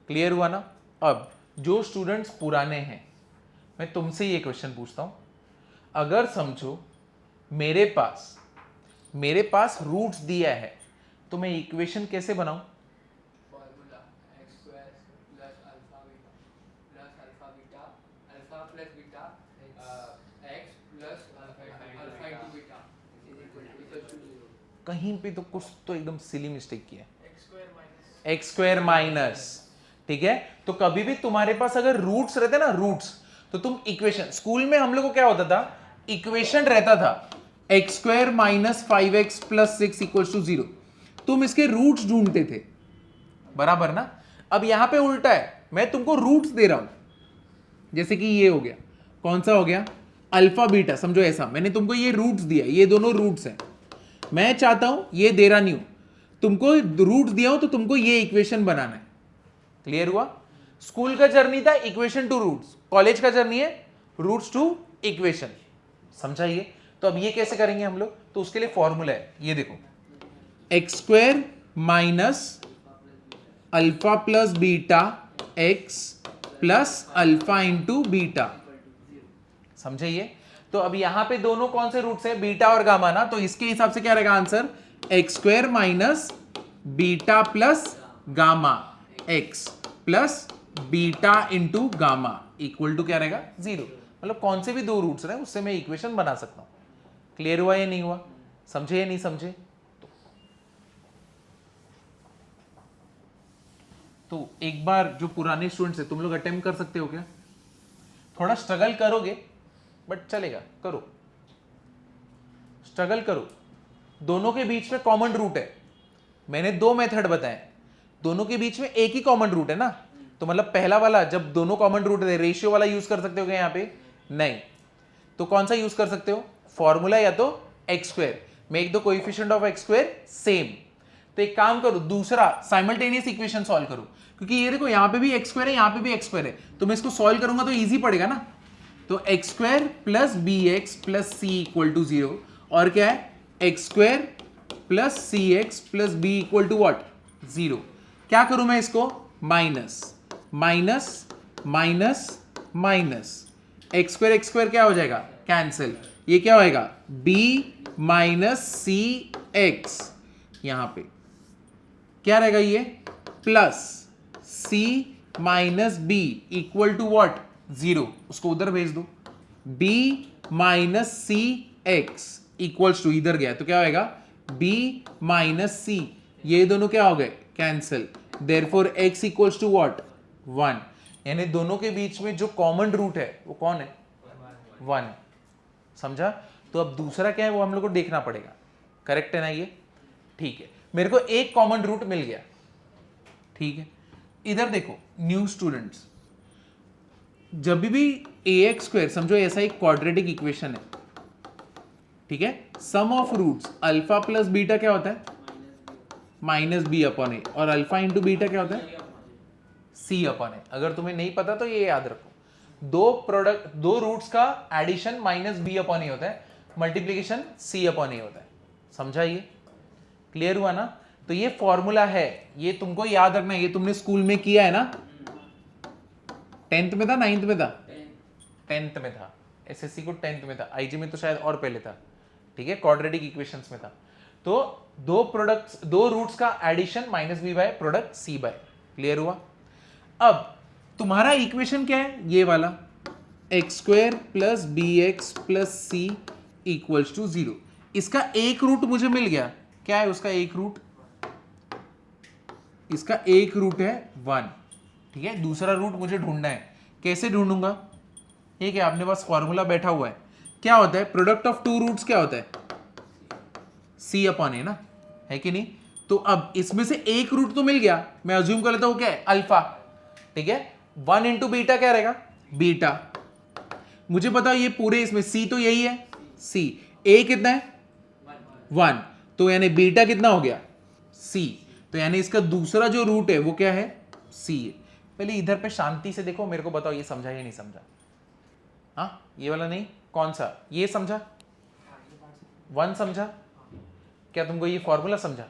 Speaker 1: क्लियर हुआ ना? अब जो स्टूडेंट्स पुराने हैं, मैं तुमसे ये क्वेश्चन पूछता हूं, अगर समझो मेरे पास रूट्स दिया है तो मैं इक्वेशन कैसे बनाऊं?
Speaker 2: Formula x square plus alpha beta alpha plus beta x plus alpha into beta is equal to 0।
Speaker 1: कहीं पे तो कुछ तो एकदम सिली मिस्टेक किया है,
Speaker 2: x स्क्वायर
Speaker 1: x² ठीक है। तो कभी भी तुम्हारे पास अगर रूट्स रहते ना, रूट्स, तो तुम इक्वेशन, स्कूल में हम लोग को क्या होता था, इक्वेशन रहता था x² - 5x + 6 = 0, तुम इसके रूट्स ढूंढते थे, बराबर ना। अब यहां पे उल्टा है, मैं तुमको रूट्स दे रहा हूं, जैसे कि ये हो गया, कौन सा हो गया, अल्फा बीटा, समझो ऐसा, मैंने तुमको ये रूट्स दिया, ये दोनों रूट्स हैं, मैं चाहता हूं, ये दे रहा नहीं हूं, तुमको रूट्स दिया हूं तो तुमको ये इक्वेशन बनाना है। क्लियर हुआ? स्कूल का जर्नी था इक्वेशन टू रूट्स, कॉलेज का जर्नी है रूट्स टू इक्वेशन। समझाइए? तो अब ये कैसे करेंगे हम लोग, तो उसके लिए फॉर्मूला है, ये देखो, x² - alpha plus beta x plus alpha into beta. समझाइए? तो अब यहां पे दोनों कौन से रूट्स है, बीटा और गामा ना, तो इसके हिसाब से क्या रहेगा answer, x² - beta plus gamma x plus beta into gamma equal to क्या रहेगा, 0। मतलब कौन से भी दो रूट्स रहे उससे मैं इक्वेशन बना सकता हूं। क्लियर हुआ या नहीं हुआ? समझे या नहीं समझे? तो एक बार जो पुराने स्टूडेंट्स है, तुम लोग अटेम्प्ट कर सकते हो क्या? थोड़ा स्ट्रगल करोगे बट चलेगा, करो, स्ट्रगल करो। दोनों के बीच में कॉमन रूट है, मैंने दो मेथड बताए, दोनों के बीच में एक ही कॉमन रूट है ना, तो मतलब पहला वाला जब दोनों कॉमन रूट है, रेशियो वाला यूज कर सकते हो क्या यहाँ पे? नहीं, तो कौन सा यूज कर सकते हो, फॉर्मूला या तो x², make the coefficient of x² same. तो एक काम करो, दूसरा साइमल्टेनियस इक्वेशन सॉल्व करो, क्योंकि ये देखो यहाँ पे भी x² है, यहाँ पे भी x² है, तो मैं इसको सॉल्व करूंगा तो इजी पड़ेगा ना। तो x² + bx + c = 0, और क्या है, x² + cx + b = what, 0। क्या करूं मैं इसको, minus minus minus minus, x² क्या हो जाएगा, कैंसिल, ये क्या होएगा, b - cx, यहां पे क्या रहेगा, ये प्लस c - b = what, 0, उसको उधर भेज दो, b - cx = इधर गया तो क्या होएगा, b - c, ये दोनों क्या हो गए, कैंसिल, देयरफॉर x = what, 1। यानी दोनों के बीच में जो कॉमन रूट है वो कौन है, 1। समझा? तो अब दूसरा क्या है वो हम लोग को देखना पड़ेगा, करेक्ट है ना ये? ठीक है, मेरे को एक कॉमन रूट मिल गया, ठीक है। इधर देखो न्यू स्टूडेंट्स, जब भी ax², समझो ऐसा एक क्वाड्रेटिक इक्वेशन है, ठीक है, sum of roots alpha plus beta क्या होता है, -b/a, और अल्फा इंटू बीटा क्या होता है, c/a। अगर तुम्हें नहीं पता तो ये याद रखो, दो रूट्स का एडिशन -b/a होता है, मल्टीप्लीकेशन c/a होता है। समझा? ये क्लियर हुआ ना? तो ये फॉर्मूला है, ये तुमको याद रखना है, ये तुमने स्कूल में किया है ना, 10th में था, 9th में था, 10th में था, एसएससी को 10th में था, आईजी में तो शायद और पहले था, ठीक है, क्वाड्रेटिक इक्वेशंस में था। तो दो रूट्स का addition -b/ product c/। Clear हुआ? अब तुम्हारा इक्वेशन क्या है, ये वाला, x² + bx + c = 0। इसका एक रूट मुझे मिल गया, क्या है उसका एक रूट, इसका एक रूट है 1, ठीक है। दूसरा रूट मुझे ढूंढना है, कैसे ढूंढूंगा? ठीक है, आपने पास फॉर्मूला बैठा हुआ है, क्या होता है प्रोडक्ट ऑफ टू रूट्स, क्या होता है c अपॉन ए ना, है कि नहीं? तो अब इसमें से एक रूट तो मिल गया, मैं अज्यूम कर लेता हूं क्या है अल्फा, ठीक है। 1 इंटू बीटा क्या रहेगा बीटा। मुझे पता ये पूरे इसमें c तो यही है c, a कितना है 1, तो यानी बीटा कितना हो गया c, तो यानी इसका दूसरा जो रूट है वो क्या है c। पहले इधर पे शांति से देखो, मेरे को बताओ ये समझा या नहीं समझा? हाँ, ये वाला नहीं, कौन सा, ये समझा 1 समझा? क्या तुमको ये फॉर्मूला समझा?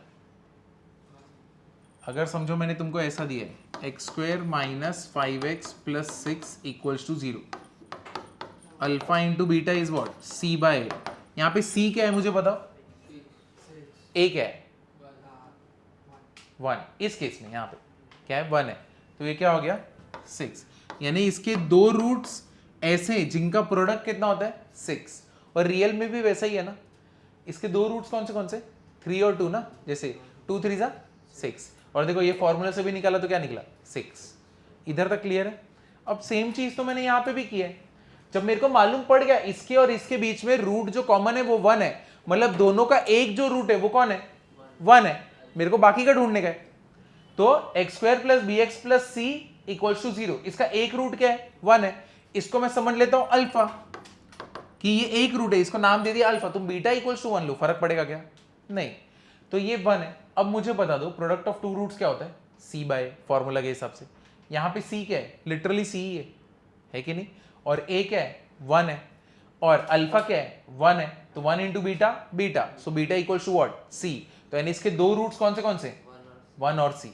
Speaker 1: अगर समझो मैंने तुमको ऐसा दिया है x square minus 5x plus 6 equals to 0, alpha into beta is what c by a. यहाँ पे c क्या है मुझे बताओ, a क्या है 1, इस केस में यहाँ पे क्या है 1 है, तो ये क्या हो गया 6, यानी इसके दो रूट्स ऐसे जिनका प्रोडक्ट कितना होता है 6, और रियल में भी वैसा ही है ना, इसके दो रूट्स कौन से 3 और 2 ना, जैसे 2 3 जा 6, और देखो ये फॉर्मूला से भी निकाला तो क्या निकला 6, इधर तक क्लियर है। अब सेम चीज तो मैंने यहाँ पे भी की है, जब मेरे को मालूम पड़ गया इसके और इसके बीच में रूट जो कॉमन है वो 1 है, मतलब दोनों का एक जो रूट है वो कौन है 1 है, मेरे को बाकी का ढूंढने का है, तो x square plus b x plus c equals to 0, इसका एक रूट क्या है 1 है, इसको मैं समझ लेता हूं अल्फा कि ये एक रूट है, इसको नाम दे दिया अल्फा, तुम बीटा इक्वल्स टू 1 लो, फर्क पड़ेगा क्या? नहीं, तो ये 1 है। अब मुझे बता दो प्रोडक्ट ऑफ टू रूट्स क्या होता है c बाय फॉर्मूला के हिसाब से, यहाँ पे c क्या है लिटरली c ही है कि नहीं, और a क्या है 1 है, और अल्फा क्या है 1 है, तो 1 into beta beta, so beta equals to what c, तो यानी इसके दो रूट्स कौन से 1 और c।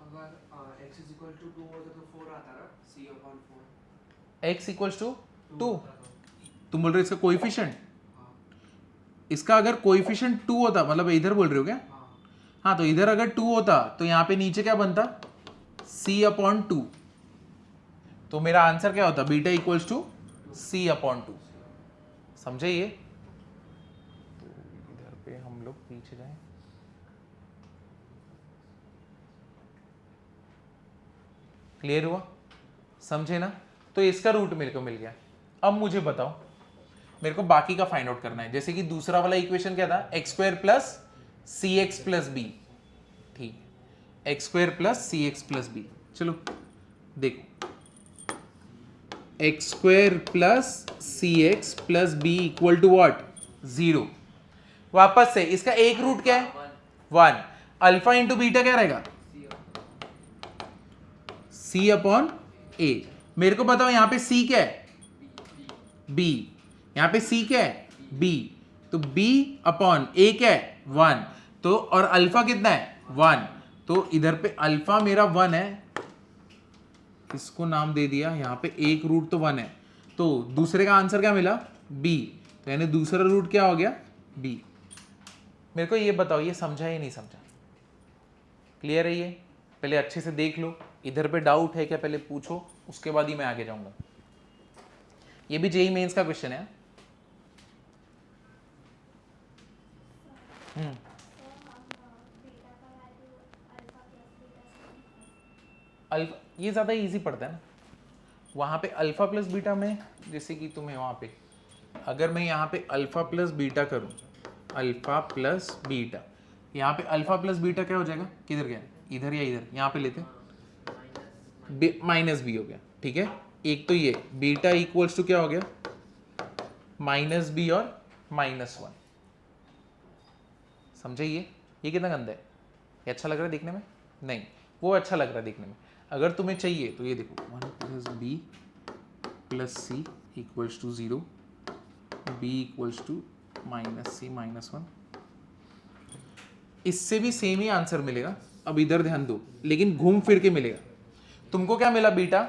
Speaker 3: अगर x इक्वल टू 2 होता तो 4 आता ना, c upon 4।
Speaker 1: x equals to 2, तुम बोल रहे हो इसका कोएफिशिएंट, इसका अगर कोएफिशिएंट 2 होता, मतलब इधर बोल रहे हो क्या? हाँ, तो इधर अगर 2 होता तो यहाँ पे नीचे क्या बनता c अपॉन 2, तो मेरा आंसर क्या होता beta equals to c upon 2, समझे ये? तो इधर पे हम लोग पीछे जाएं, क्लियर हुआ, समझे ना? तो इसका रूट मेरे को मिल गया। अब मुझे बताओ, मेरे को बाकी का फाइंड आउट करना है, जैसे कि दूसरा वाला इक्वेशन क्या था x square plus c x plus b, ठीक, x square plus c x plus b, चलो देखो x square plus c x plus b equal to what 0, वापस से इसका एक रूट क्या है 1, अल्फा इंटू बीटा क्या रहेगा c अपॉन a। मेरे को बताओ यहाँ पे c क्या है b, यहाँ पे c क्या है b, तो b अपॉन a क्या है 1, तो और अल्फा कितना है 1, तो इधर पे अल्फा मेरा 1 है, इसको नाम दे दिया, यहाँ पे एक रूट तो 1 है, तो दूसरे का आंसर क्या मिला b, तो यानी दूसरा रूट क्या हो गया b। मेरे को ये बताओ ये समझा या नहीं समझा? क्लियर है ये? पहले अच्छे से देख लो, इधर पे डाउट है क्या पहले पूछो, उसके बाद ही मैं आगे जाऊंगा। ये भी जेईई मेंस का क्वेश्चन है। अल्फा ये ज़्यादा इजी पड़ता है ना, वहाँ पे अल्फा प्लस बीटा में, जैसे कि तुम्हें वहाँ पे अगर मैं यहाँ पे अल्फा प्लस बीटा करूँ, अल्फा प्लस बीटा, यहाँ पे अल्फा प्लस बीटा क्या हो जाएगा, किधर गया, इधर या इधर, यहाँ पे लेते माइनस बी हो गया, ठीक है। एक तो ये बीटा इक्वल्स टू क्या हो गया माइनस बी और -1, समझे? ये कितना गंदा है, ये अच्छा लग रहा है देखने में? नहीं, वो अच्छा लग रहा है देखने में। अगर तुम्हें चाहिए तो ये देखो 1 plus b plus c equals to 0, b equals to -c-1, इससे भी सेम ही आंसर मिलेगा। अब इधर ध्यान दो, लेकिन घूम फिर के मिलेगा। तुमको क्या मिला बीटा,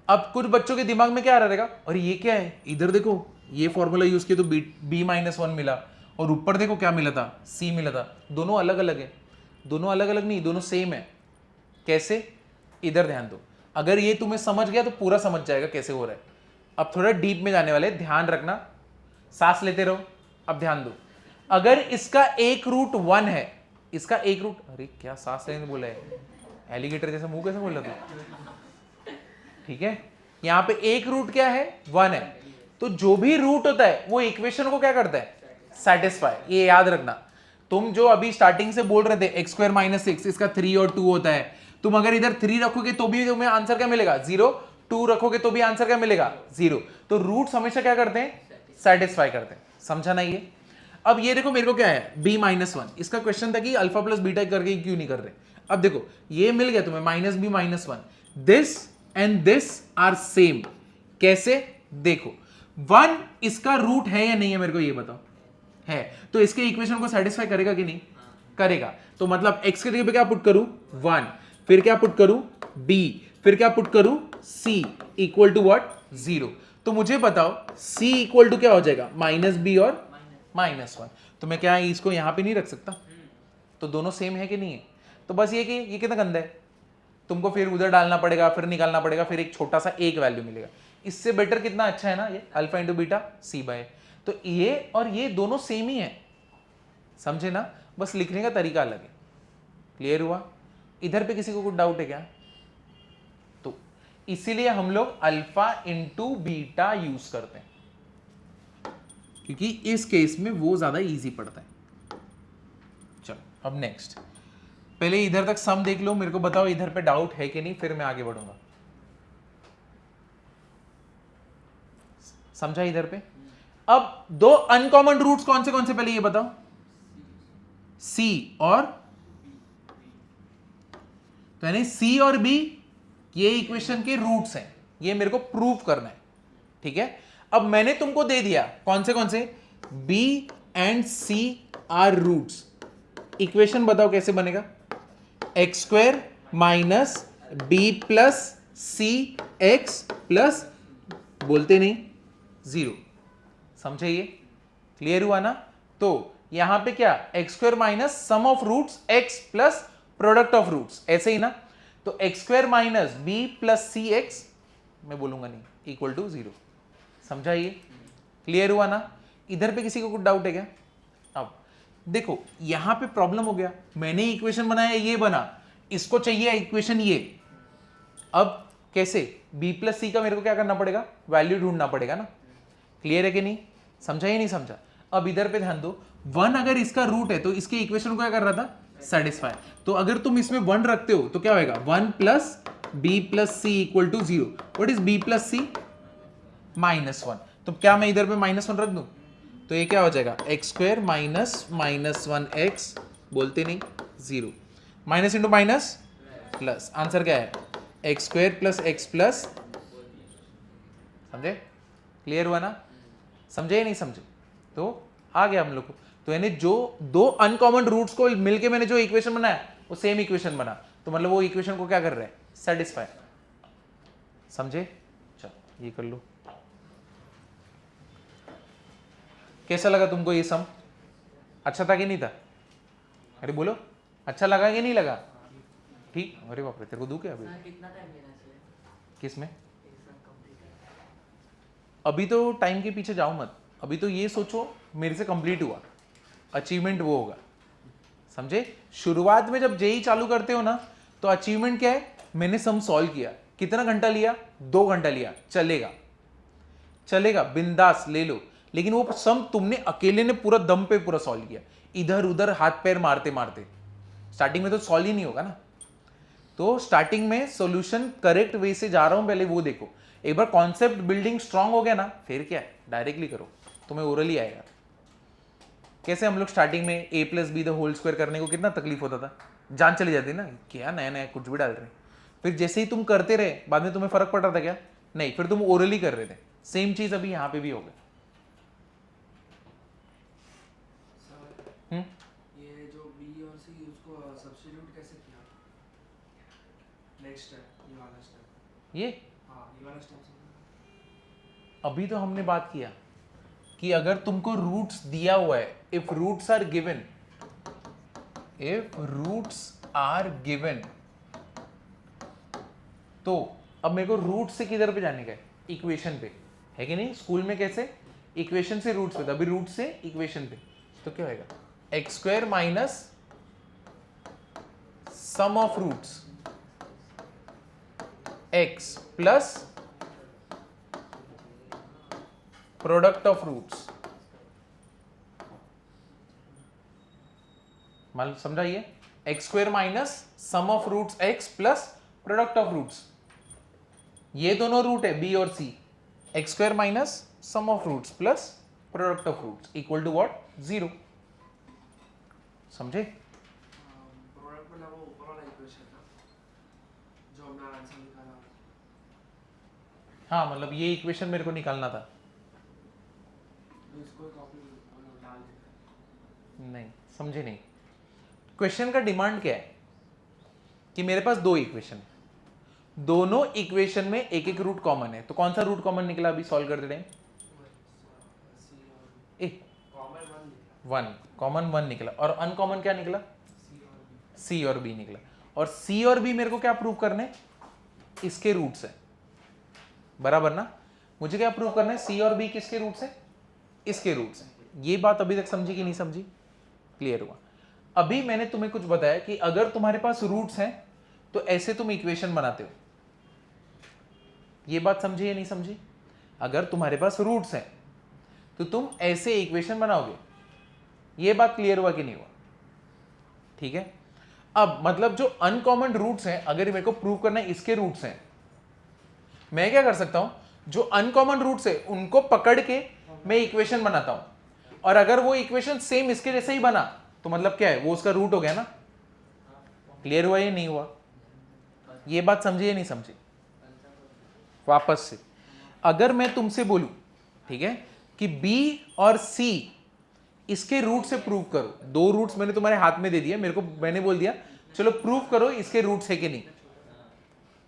Speaker 1: अब कुछ बच्चों के दिमाग में क्या आ रहेगा, और ये क्या है, इधर देखो ये फॉर्मूला यूज किया तो b-1 मिला, और ऊपर देखो क्या मिला था c मिला था, दोनों अलग अलग है, दोनों अलग अलग नहीं, दोनों सेम है। कैसे? इधर ध्यान दो, अगर ये तुम्हें समझ गया तो पूरा समझ जाएगा कैसे हो रहा है। अब थोड़ा डीप में जाने वाले, ध्यान रखना, सांस लेते रहो। अब ध्यान दो, अगर इसका एक रूट 1 है, इसका एक रूट, अरे क्या सांस लेने बोला है, एलिगेटर जैसा मुंह कैसे बोला तू, ठीक है। यहाँ पे एक रूट क्या है, 1 है, तो जो भी रूट होता है वो इक्वेशन को क्या करता है, सेटिस्फाई। ये याद रखना, तुम जो अभी स्टार्टिंग से बोल रहे थे एक्स स्क्वायर माइनस 6, इसका 3 और 2 होता है, तुम अगर इधर 3 रखोगे तो भी तुम्हें आंसर क्या मिलेगा, 0, 2 रखोगे तो भी आंसर क्या मिलेगा, 0। तो रूट्स हमेशा क्या करते हैं, सेटिस्फाई करते हैं, समझा ना ये। अब ये देखो मेरे को क्या है, b माइनस 1, इसका क्वेश्चन था कि अल्फा प्लस बीटा करके क्यों नहीं कर रहे। अब देखो ये मिल गया तुम्हें minus b minus 1, this and this are same. कैसे, देखो 1 इसका रूट है या नहीं है, मेरे को ये बताओ, है, तो इसके इक्वेशन को सेटिस्फाई करेगा कि नहीं, करेगा। तो मतलब x के जगह पे क्या पुट करूं, 1, फिर क्या पुट करूं, b, फिर क्या पुट करूं, c इक्वल टू व्हाट, 0। तो मुझे बताओ c इक्वल टू क्या हो जाएगा, माइनस b और माइनस 1। तो मैं क्या इसको यहां पे नहीं रख सकता, तो दोनों सेम है कि नहीं है। तो बस ये कि ये कितना गंदा है, तुमको फिर उधर डालना पड़ेगा, फिर निकालना पड़ेगा, फिर एक छोटा सा एक वैल्यू मिलेगा। इससे बेटर कितना अच्छा है ना ये alpha into beta c by. तो ये और ये दोनों सेम ही है, समझे ना, बस लिखने का तरीका अलग है। क्लियर हुआ। इधर पे किसी को कुछ डाउट है क्या, तो इसीलिए हम लोग अल्फा इंटू बीटा यूज करते हैं, क्योंकि इस केस में वो ज्यादा इजी पड़ता है। चलो अब नेक्स्ट, पहले इधर तक सम देख लो, मेरे को बताओ इधर पे डाउट है कि नहीं, फिर मैं आगे बढ़ूंगा। समझा इधर पे। अब दो अनकॉमन रूट्स कौन से पहले ये बताओ, C और, तो यानी C और B ये इक्वेशन के रूट्स हैं, ये मेरे को प्रूव करना है, ठीक है। अब मैंने तुमको दे दिया कौन से B and C are roots. Equation बताओ कैसे बनेगा, x square minus b plus c x plus, बोलते नहीं, 0। समझे ये, क्लियर हुआ ना। तो यहां पे क्या, x square minus sum of roots x plus product of roots, ऐसे ही ना। तो x square minus b plus c x, मैं बोलूंगा नहीं, इक्वल टू 0। समझा ये, क्लियर हुआ ना। इधर पे किसी को कुछ डाउट है क्या। अब देखो यहां पे प्रॉब्लम हो गया, मैंने इक्वेशन बनाया ये बना, इसको चाहिए इक्वेशन ये। अब कैसे, b प्लस सी का मेरे को क्या करना पड़ेगा, वैल्यू ढूंढना पड़ेगा ना। क्लियर है कि नहीं, समझा ही नहीं समझा। अब इधर पे ध्यान दो, 1 अगर इसका रूट है तो इसके इक्वेशन को क्या कर रहा था, सेटिस्फाई। तो अगर तुम इसमें 1 रखते हो तो क्या होगा, 1 plus b plus c equal to 0। What is b plus c, -1। तो क्या मैं इधर पे -1 रख दूं, तो ये क्या हो जाएगा, एक्स स्क्वायर माइनस -1 एक्स, बोलते नहीं, 0, minus into minus plus, answer क्या है, x square plus x plus. समझे, क्लियर हुआ ना, समझे या नहीं समझे। तो आ गया हम लोग को। तो यानी जो दो अनकॉमन रूट्स को मिलके मैंने जो इक्वेशन बनाया वो सेम इक्वेशन बना, तो मतलब वो इक्वेशन को क्या कर रहा है, सेटिस्फाई। समझे, चलो ये कर लो। कैसा लगा तुमको ये सम, अच्छा था कि नहीं था, अरे बोलो, अच्छा लगा कि नहीं लगा, ठीक। अरे बाप रे, तेरे को दूं क्या अभी,
Speaker 2: कितना टाइम लेना चाहिए
Speaker 1: किसमें,
Speaker 2: एग्जाम कंप्लीट
Speaker 1: अभी तो टाइम के पीछे जाओ मत, अभी तो ये सोचो मेरे से कंप्लीट हुआ, अचीवमेंट वो होगा। समझे, शुरुआत में जब जेई चालू करते हो ना, तो अचीवमेंट क्या है, मैंने सम सॉल्व किया, कितना घंटा लिया, 2 घंटा लिया, चलेगा चलेगा, बिंदास ले लो। लेकिन वो सम तुमने अकेले ने पूरा दम पे पूरा सॉल्व किया, इधर उधर हाथ पैर मारते मारते, स्टार्टिंग में तो सॉल्व ही नहीं होगा ना। तो स्टार्टिंग में सॉल्यूशन करेक्ट वे से जा रहा हूं, पहले वो देखो। एक बार कॉन्सेप्ट बिल्डिंग स्ट्रांग हो गया ना, फिर क्या है, डायरेक्टली करो, तुम्हें ओरली आएगा। कैसे हम लोग स्टार्टिंग में a plus b the whole square करने को कितना तकलीफ होता था, जान चली जाती ना, क्या नया नया कुछ भी डाल रहे। फिर जैसे ही तुम करते रहे, बाद में तुम्हें फर्क पड़ रहा था क्या, नहीं, फिर तुम ओरली कर रहे थे। सेम चीज अभी यहां पे भी होगा।
Speaker 3: ये जो बी और सी उसको सब्स्टिट्यूट कैसे किया, नेक्स्ट स्टेप, ये वाला स्टेप,
Speaker 1: ये
Speaker 3: हाँ ये वाला स्टेप।
Speaker 1: अभी तो हमने बात किया कि अगर तुमको रूट्स दिया हुआ है, if roots are given, if roots are given, तो अब मेरे को रूट से किधर पे जाने का है, इक्वेशन पे, है कि नहीं। स्कूल में कैसे, इक्वेशन से रूट्स पे था, अभी रूट से इक्वेशन पे, तो क्या होगा, x square minus sum of roots x plus product of roots. मतलब समझाइए, x square minus sum of roots x plus product of roots, ये दोनों रूट है b और c। X square minus sum of roots plus product of roots equal to what? 0। समझे?
Speaker 3: प्रोडक्ट मतलब वो ऊपर वाला इक्वेशन था जो हमने आंसर निकाला।
Speaker 1: हाँ, मतलब ये इक्वेशन मेरे को निकालना था।
Speaker 3: तो इसको कॉपी डाल देते।
Speaker 1: नहीं, समझे नहीं। क्वेश्चन का डिमांड क्या है कि मेरे पास दो इक्वेशन है, दोनों इक्वेशन में एक एक रूट कॉमन है, तो कौन सा रूट कॉमन निकला अभी सॉल्व करते टाइम? ए
Speaker 3: कॉमन 1 निकला।
Speaker 1: 1 कॉमन 1 निकला, और अनकॉमन क्या निकला?
Speaker 3: C और B।
Speaker 1: C और B निकला। और C और B मेरे को क्या प्रूव करने? इसके रूट्स है, बराबर ना? मुझे क्या प्रूव करना है? C और B किसके रूट्स है? इसके रूट्स है। ये बात अभी तक समझी कि नहीं समझी? क्लियर हुआ? अभी मैंने तुम्हें कुछ बताया कि अगर तुम्हारे पास रूट्स हैं तो ऐसे तुम इक्वेशन बनाते हो। ये बात समझी या नहीं समझी? अगर तुम्हारे पास रूट्स हैं तो तुम ऐसे इक्वेशन बनाओगे। ये बात क्लियर हुआ कि नहीं हुआ? ठीक है। अब मतलब जो अनकॉमन रूट्स हैं, अगर मेरे को प्रूव करना है इसके रूट्स हैं, मैं क्या कर सकता हूं? जो अनकॉमन रूट्स है उनको पकड़ के मैं इक्वेशन बनाता हूं, और अगर वो इक्वेशन सेम इसके जैसे ही बना तो मतलब क्या है? वो उसका रूट हो गया ना। क्लियर हुआ या नहीं हुआ? ये बात समझी या नहीं समझी? वापस से, अगर मैं तुमसे बोलूं, ठीक है, कि B और C इसके रूट से प्रूव करो, दो रूट्स मैंने तुम्हारे हाथ में दे दिया, मेरे को मैंने बोल दिया चलो प्रूव करो इसके रूट्स है कि नहीं।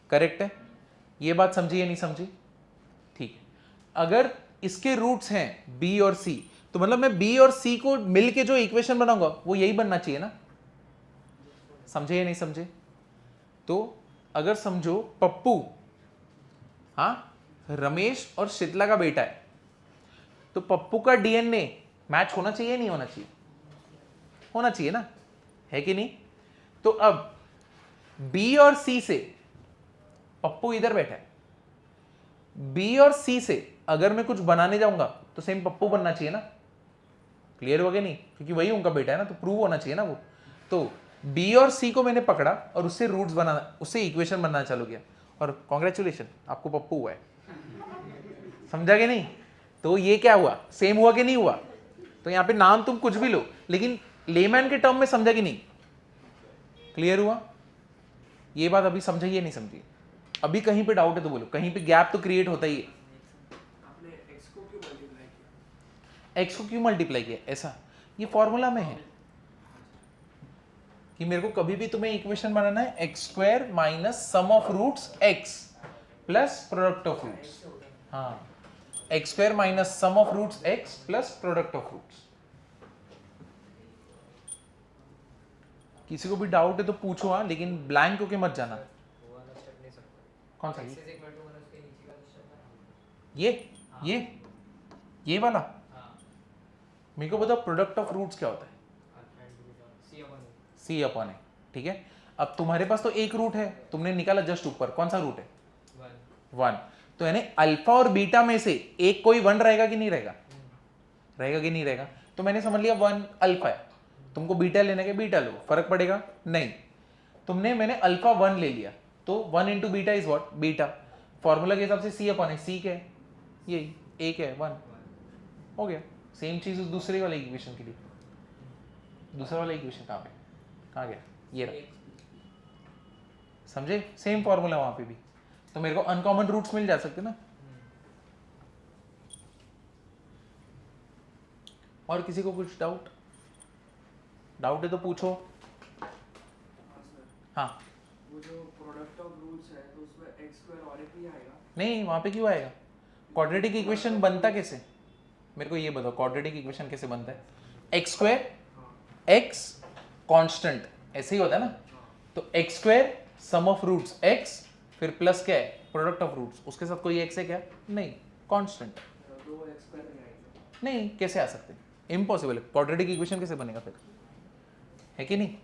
Speaker 1: करेक्ट है? ये बात समझी या नहीं समझी? ठीक है। अगर इसके रूट्स हैं B और C, तो मतलब मैं B और C को मिलके जो इक्वेशन बनाऊंगा वो यही बनना चाहिए ना। समझे या नहीं समझे? तो अगर समझो पप्पू, हाँ, रमेश और शीतला का बेटा है, तो पप्पू का डीएनए मैच होना चाहिए या नहीं होना चाहिए? होना चाहिए ना, है कि नहीं? तो अब B और C से, पप्पू इधर बैठा है, B और C से अगर मैं कुछ बनाने जाऊंगा तो सेम पप्पू बनना चाहिए ना। क्लियर हो गया नहीं? क्योंकि वही उनका बेटा है ना, तो प्रूव होना चाहिए ना वो। तो B और C को मैंने पकड़ा और उससे रूट्स बनाना, उससे इक्वेशन बनाना चालू किया, और कॉन्ग्रेचुलेशन, आपको पप्पू हुआ है। समझा कि नहीं? तो ये क्या हुआ? सेम हुआ कि नहीं हुआ? तो यहां पे नाम तुम कुछ भी लो, लेकिन लेमैन के टर्म में समझा कि नहीं? क्लियर हुआ? ये बात अभी समझी या नहीं समझी? अभी कहीं पे डाउट है तो बोलो, कहीं पे गैप तो क्रिएट होता ही है।
Speaker 3: आपने x को क्यों मल्टीप्लाई किया?
Speaker 1: x को क्यों मल्टीप्लाई किया? ऐसा ये फॉर्मूला में है कि मेरे को कभी भी तुम्हें इक्वेशन बनाना है x square minus sum of roots x plus product of roots. हाँ, x square minus sum of roots x plus product of roots. किसी को भी डाउट है तो पूछो, हाँ, लेकिन ब्लैंक होके मत जाना। कौन सा? ये वाला मेरे को बताओ, प्रोडक्ट ऑफ रूट्स क्या होता है? C अपॉन है। ठीक है। अब तुम्हारे पास तो एक रूट है, तुमने निकाला जस्ट ऊपर, कौन सा रूट है? 1। तो यानी अल्फा और बीटा में से एक कोई 1 रहेगा कि नहीं रहेगा? रहेगा कि नहीं रहेगा? तो मैंने समझ लिया 1 अल्फा है, तुमको बीटा लेने के बीटा लो, फर्क पड़ेगा नहीं। मैंने अल्फा 1 ले लिया, तो 1 into beta is what? Beta. Formula के हिसाब से C अपॉन है, C क्या है? यही एक है, 1 हो गया। सेम चीज उस दूसरे वाले इक्वेशन के लिए। दूसरा वाला इक्वेशन कहाँ पे, कहाँ गया? ये रहा। समझे? सेम फॉर्मूला वहां पे भी, तो मेरे को अनकॉमन रूट्स मिल जा सकते ना। और किसी को कुछ डाउट है तो पूछो। हाँ,
Speaker 3: वो जो प्रोडक्ट ऑफ रूट्स है तो उसमें x स्क्वायर और एक ही आएगा?
Speaker 1: नहीं, वहां पे क्यों आएगा? क्वाड्रेटिक इक्वेशन बनता कैसे? मेरे को ये बताओ, क्वाड्रेटिक इक्वेशन कैसे बनता है? एक्स स्क्वायर, एक्स कांस्टेंट, ऐसे ही होता है ना। तो x square sum of roots x, फिर प्लस क्या है? प्रोडक्ट ऑफ रूट्स, उसके साथ कोई एक्स है क्या? नहीं, कांस्टेंट।
Speaker 3: दो x स्क्वायर नहीं आएगा?
Speaker 1: नहीं, कैसे आ सकते? इम्पॉसिबल है। क्वाड्रेटिक इक्वेशन कैसे बनेगा फिर? है कि नहीं?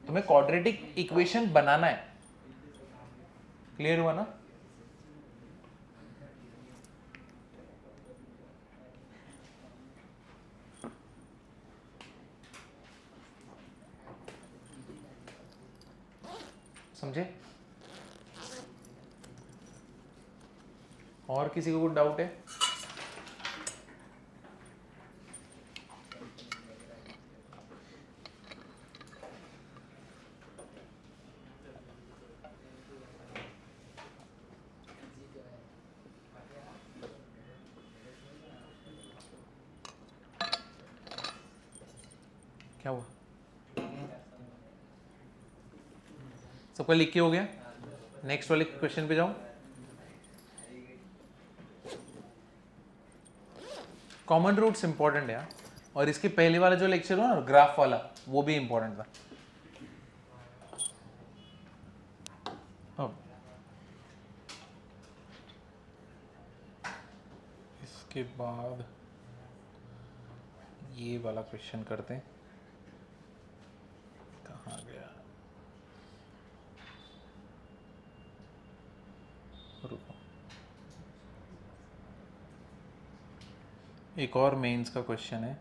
Speaker 1: तुम्हें क्वाड्रेटिक इक्वेशन बनाना है। क्लियर हुआ ना? समझे? और किसी को कुछ डाउट है? क्या हुआ? सबका लिख के हो गया? नेक्स्ट वाले क्वेश्चन पे जाऊं। कॉमन रूट्स इंपॉर्टेंट है यार, और इसके पहले वाला जो लेक्चर हुआ ना ग्राफ वाला, वो भी इंपॉर्टेंट था। अब इसके बाद ये वाला क्वेश्चन करते हैं। कहाँ गया? रुको, एक और मेंस का क्वेश्चन है,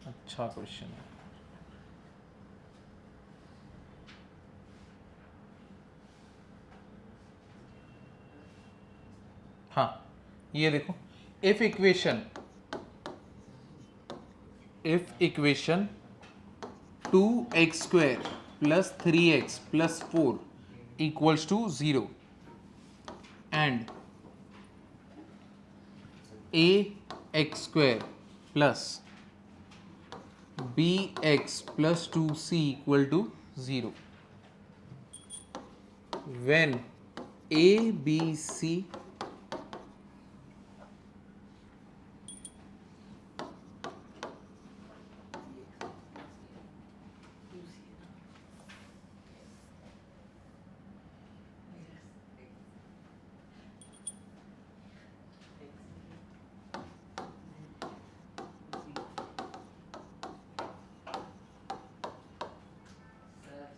Speaker 1: अच्छा क्वेश्चन है। हाँ, ये देखो, if equation 2x² + 3x + 4 = 0 and ax² + bx + 2c = 0, when a, b, c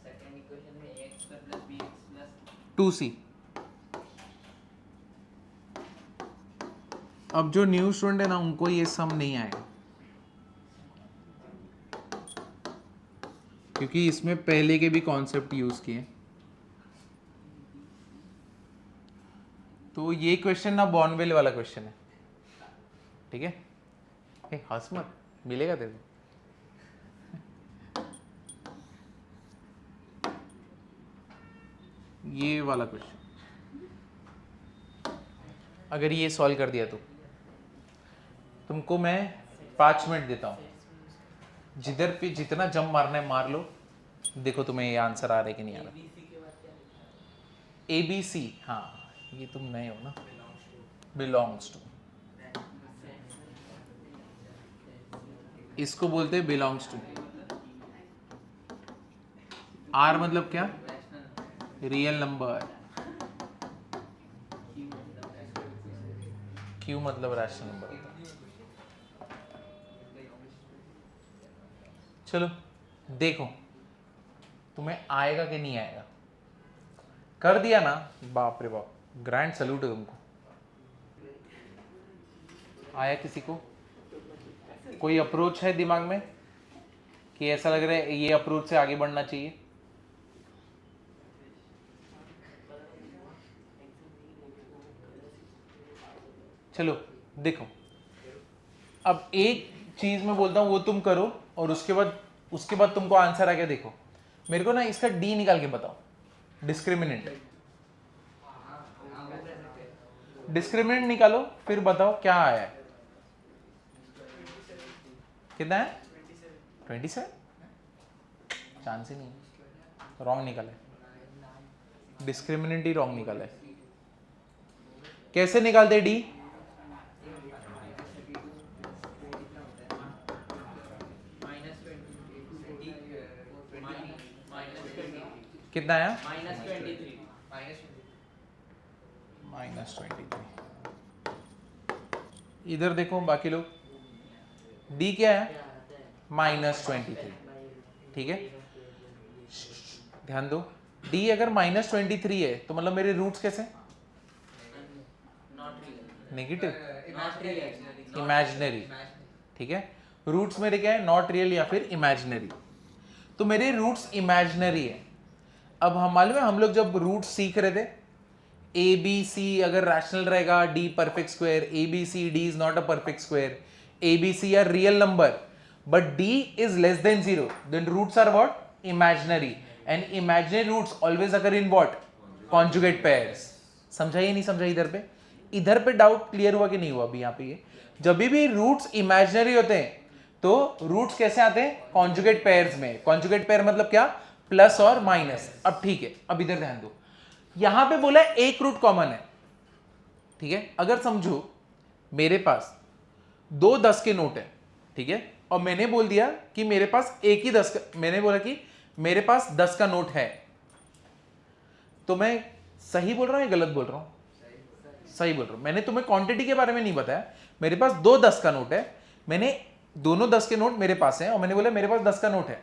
Speaker 2: second equation में ax + bx +
Speaker 1: 2c। अब जो न्यू स्टूडेंट है ना, उनको ये सम नहीं आएगा, क्योंकि इसमें पहले के भी कॉन्सेप्ट यूज किए। तो ये क्वेश्चन ना बॉर्नवेल वाला क्वेश्चन है, ठीक है? हंस मत, मिलेगा तेरे को। ये वाला क्वेश्चन अगर ये सॉल्व कर दिया तो तुमको मैं 5 मिनट देता हूँ, जिधर पे जितना जंप मारना है मार लो, देखो तुम्हें ये आंसर आ रहा है कि नहीं आ रहा। ABC, हाँ ये तुम नए हो ना, बिलोंग्स टू, इसको बोलते हैं बिलोंग्स टू। R मतलब क्या? Real number. Q मतलब रैशनल नंबर। चलो देखो तुम्हें आएगा कि नहीं आएगा। कर दिया ना, बाप रे बाप, ग्रैंड सैल्यूट है तुमको। आया किसी को? कोई अप्रोच है दिमाग में कि ऐसा लग रहा है ये अप्रोच से आगे बढ़ना चाहिए? चलो देखो, अब एक चीज मैं बोलता हूं वो तुम करो, और उसके बाद तुमको आंसर आ गया। देखो मेरे को ना इसका डी निकाल के बताओ, डिस्क्रिमिनेंट। डिस्क्रिमिनेंट निकालो, फिर बताओ क्या आया है। कितना है? 27। चांस ही नहीं, रॉन्ग निकाला है, डिस्क्रिमिनेंट ही रॉन्ग निकाला है। कैसे निकालते डी? कितना आया? -23। इधर देखो बाकी लोग, डी क्या है? -23। ठीक है, ध्यान दो, d अगर -23 है तो मतलब मेरे रूट्स कैसे? नेगेटिव, इमेजिनरी, ठीक है। रूट्स मेरे क्या है? नॉट रियल या फिर इमेजिनरी। तो मेरे रूट्स इमेजिनरी है। अब हम मालूम है हम लोग जब रूट्स सीख रहे थे, ए बी सी अगर रैशनल रहेगा, d perfect square, a b c d is not a perfect square, a b c are real number but d is less than 0, then roots are what? Imaginary, and imaginary roots always occur in what? Conjugate pairs. समझा ये नहीं समझा? इधर पे डाउट क्लियर हुआ कि नहीं हुआ? अभी यहाँ पे ये जब भी रूट्स इमेजिनरी होते हैं तो रूट्स कैसे आते हैं? कॉन्जुगेट पेयर्स में। कॉन्जुगेट पेयर मतलब क्या? प्लस और माइनस। अब ठीक है, अब इधर ध्यान दो, यहां पे बोला है एक रूट कॉमन है, ठीक है। अगर समझो मेरे पास 2 10 के नोट है, ठीक है, और मैंने बोल दिया कि मेरे पास एक ही 10 का, मैंने बोला कि मेरे पास 10 का नोट है, तो मैं सही बोल रहा हूं या गलत बोल रहा हूं? सही बोल रहा हूं। मैंने तुम्हें क्वांटिटी के बारे में नहीं बताया। मेरे पास 2 10 का नोट है, मैंने दोनों 10 के नोट मेरे पास हैं और मैंने बोला मेरे पास 10 का नोट है,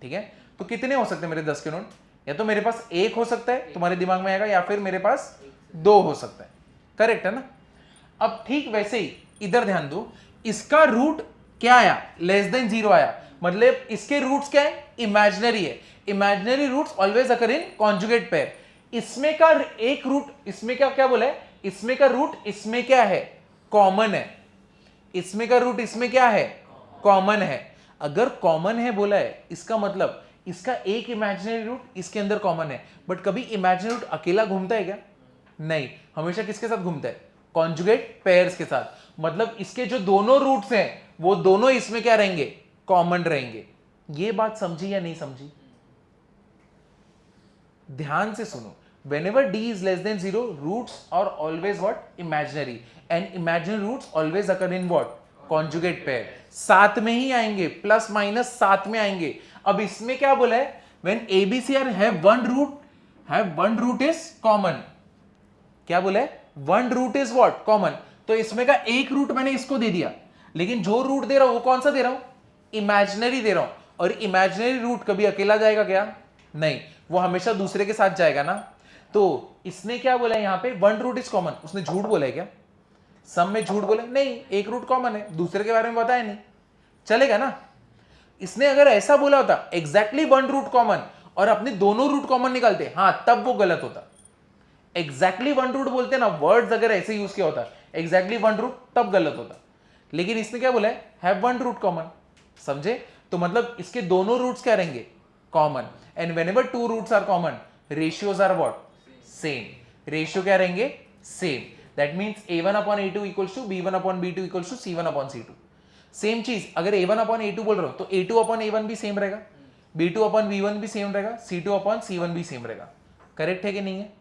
Speaker 1: ठीक है। तो कितने हो सकते हैं मेरे 10 के नोट? या तो मेरे पास एक हो सकता है, तुम्हारे दिमाग में आएगा, या फिर मेरे पास 2 हो सकता है। करेक्ट है ना? अब ठीक वैसे ही इधर ध्यान दो, इसका रूट क्या आया? लेस देन 0 आया, मतलब इसके रूट्स क्या है? इमेजिनरी है। इमेजिनरी रूट्स ऑलवेज अकर इन कॉन्जुगेट पेयर। इसमें का एक रूट, इसमें क्या बोला है? इसमें का रूट इसमें क्या है? कॉमन है। इसमें का रूट इसमें क्या है? कॉमन है। अगर कॉमन है बोला है, इसका मतलब इसका एक इमेजिनरी रूट इसके अंदर कॉमन है। बट कभी इमेजिनरी रूट अकेला घूमता है क्या? नहीं, हमेशा किसके साथ घूमता है? कॉन्जुगेट पेयर्स के साथ। मतलब इसके जो दोनों रूट्स हैं वो दोनों इसमें क्या रहेंगे? कॉमन रहेंगे। ये बात समझी या नहीं समझी? ध्यान से सुनो, whenever d is less than 0, roots are always what? Imaginary, and imaginary roots always occur in what? Conjugate pair। साथ में ही आएंगे, प्लस माइनस साथ में आएंगे। अब इसमें क्या बोला है? when ABC are have one root is common। क्या बोला है? one root is what? common। तो इसमें का एक रूट मैंने इसको दे दिया, लेकिन जो रूट दे रहा हूं वो कौन सा दे रहा हूं? इमेजिनरी दे रहा हूं। और इमेजिनरी रूट कभी अकेला जाएगा क्या? नहीं, वो हमेशा दूसरे के साथ जाएगा ना। तो इसने क्या बोला है यहां पे? 1 रूट इज कॉमन। उसने झूठ बोला है क्या? सम में झूठ बोला? नहीं, एक रूट कॉमन है, दूसरे के बारे में बताया नहीं, चलेगा ना। इसने अगर ऐसा बोला होता एग्जैक्टली 1 रूट कॉमन और अपने दोनों रूट कॉमन निकालते, हाँ, तब वो गलत होता। एग्जैक्टली 1 रूट बोलते ना, वर्ड्स अगर ऐसे यूज किया होता एग्जैक्टली 1 रूट, तब गलत होता। लेकिन इसने क्या बोला है? Have 1 root common. समझे? तो मतलब इसके दोनों रूट्स क्या रहेंगे? Common. And whenever 2 roots are common, ratios are what? Same. Ratio क्या रहेंगे? Same. That means a1 upon a2 equals to b1 upon b2 equals to c1 upon c2। Same चीज अगर a1 अपॉन a2 बोल रहा हूं तो a2 अपॉन a1 भी सेम रहेगा, b2 अपॉन b1 भी सेम रहेगा, c2 अपॉन c1 भी सेम रहेगा। करेक्ट है कि नहीं है?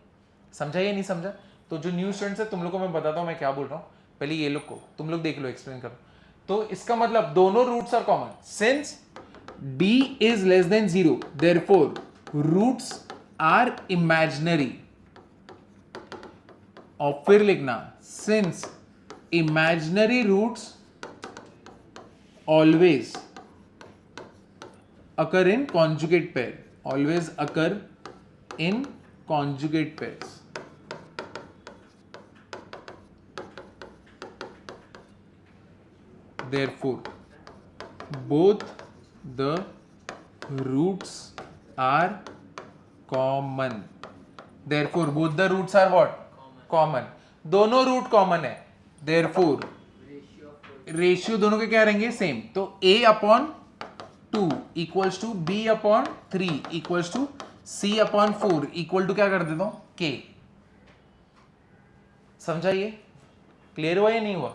Speaker 1: समझा या नहीं समझा? तो जो न्यू स्टूडेंट्स है, तुम लोग को मैं बताता हूं मैं क्या बोल रहा हूं। पहले ये लोग को तुम लोग देख लो, एक्सप्लेन करो। तो इसका मतलब दोनों roots are common. Since d is less than 0, therefore roots are imaginary। और फिर लिखना, since imaginary roots always occur in conjugate pair, always occur in conjugate pairs। Therefore both the roots are common। Therefore both the roots are what? Common। दोनों रूट कॉमन है, therefore रेशियो दोनों के क्या रहेंगे? सेम। तो a upon 2 equals to b upon 3 equals to c upon 4 equal to क्या कर देता हूं? k। समझाइए? क्लियर हुआ या नहीं हुआ?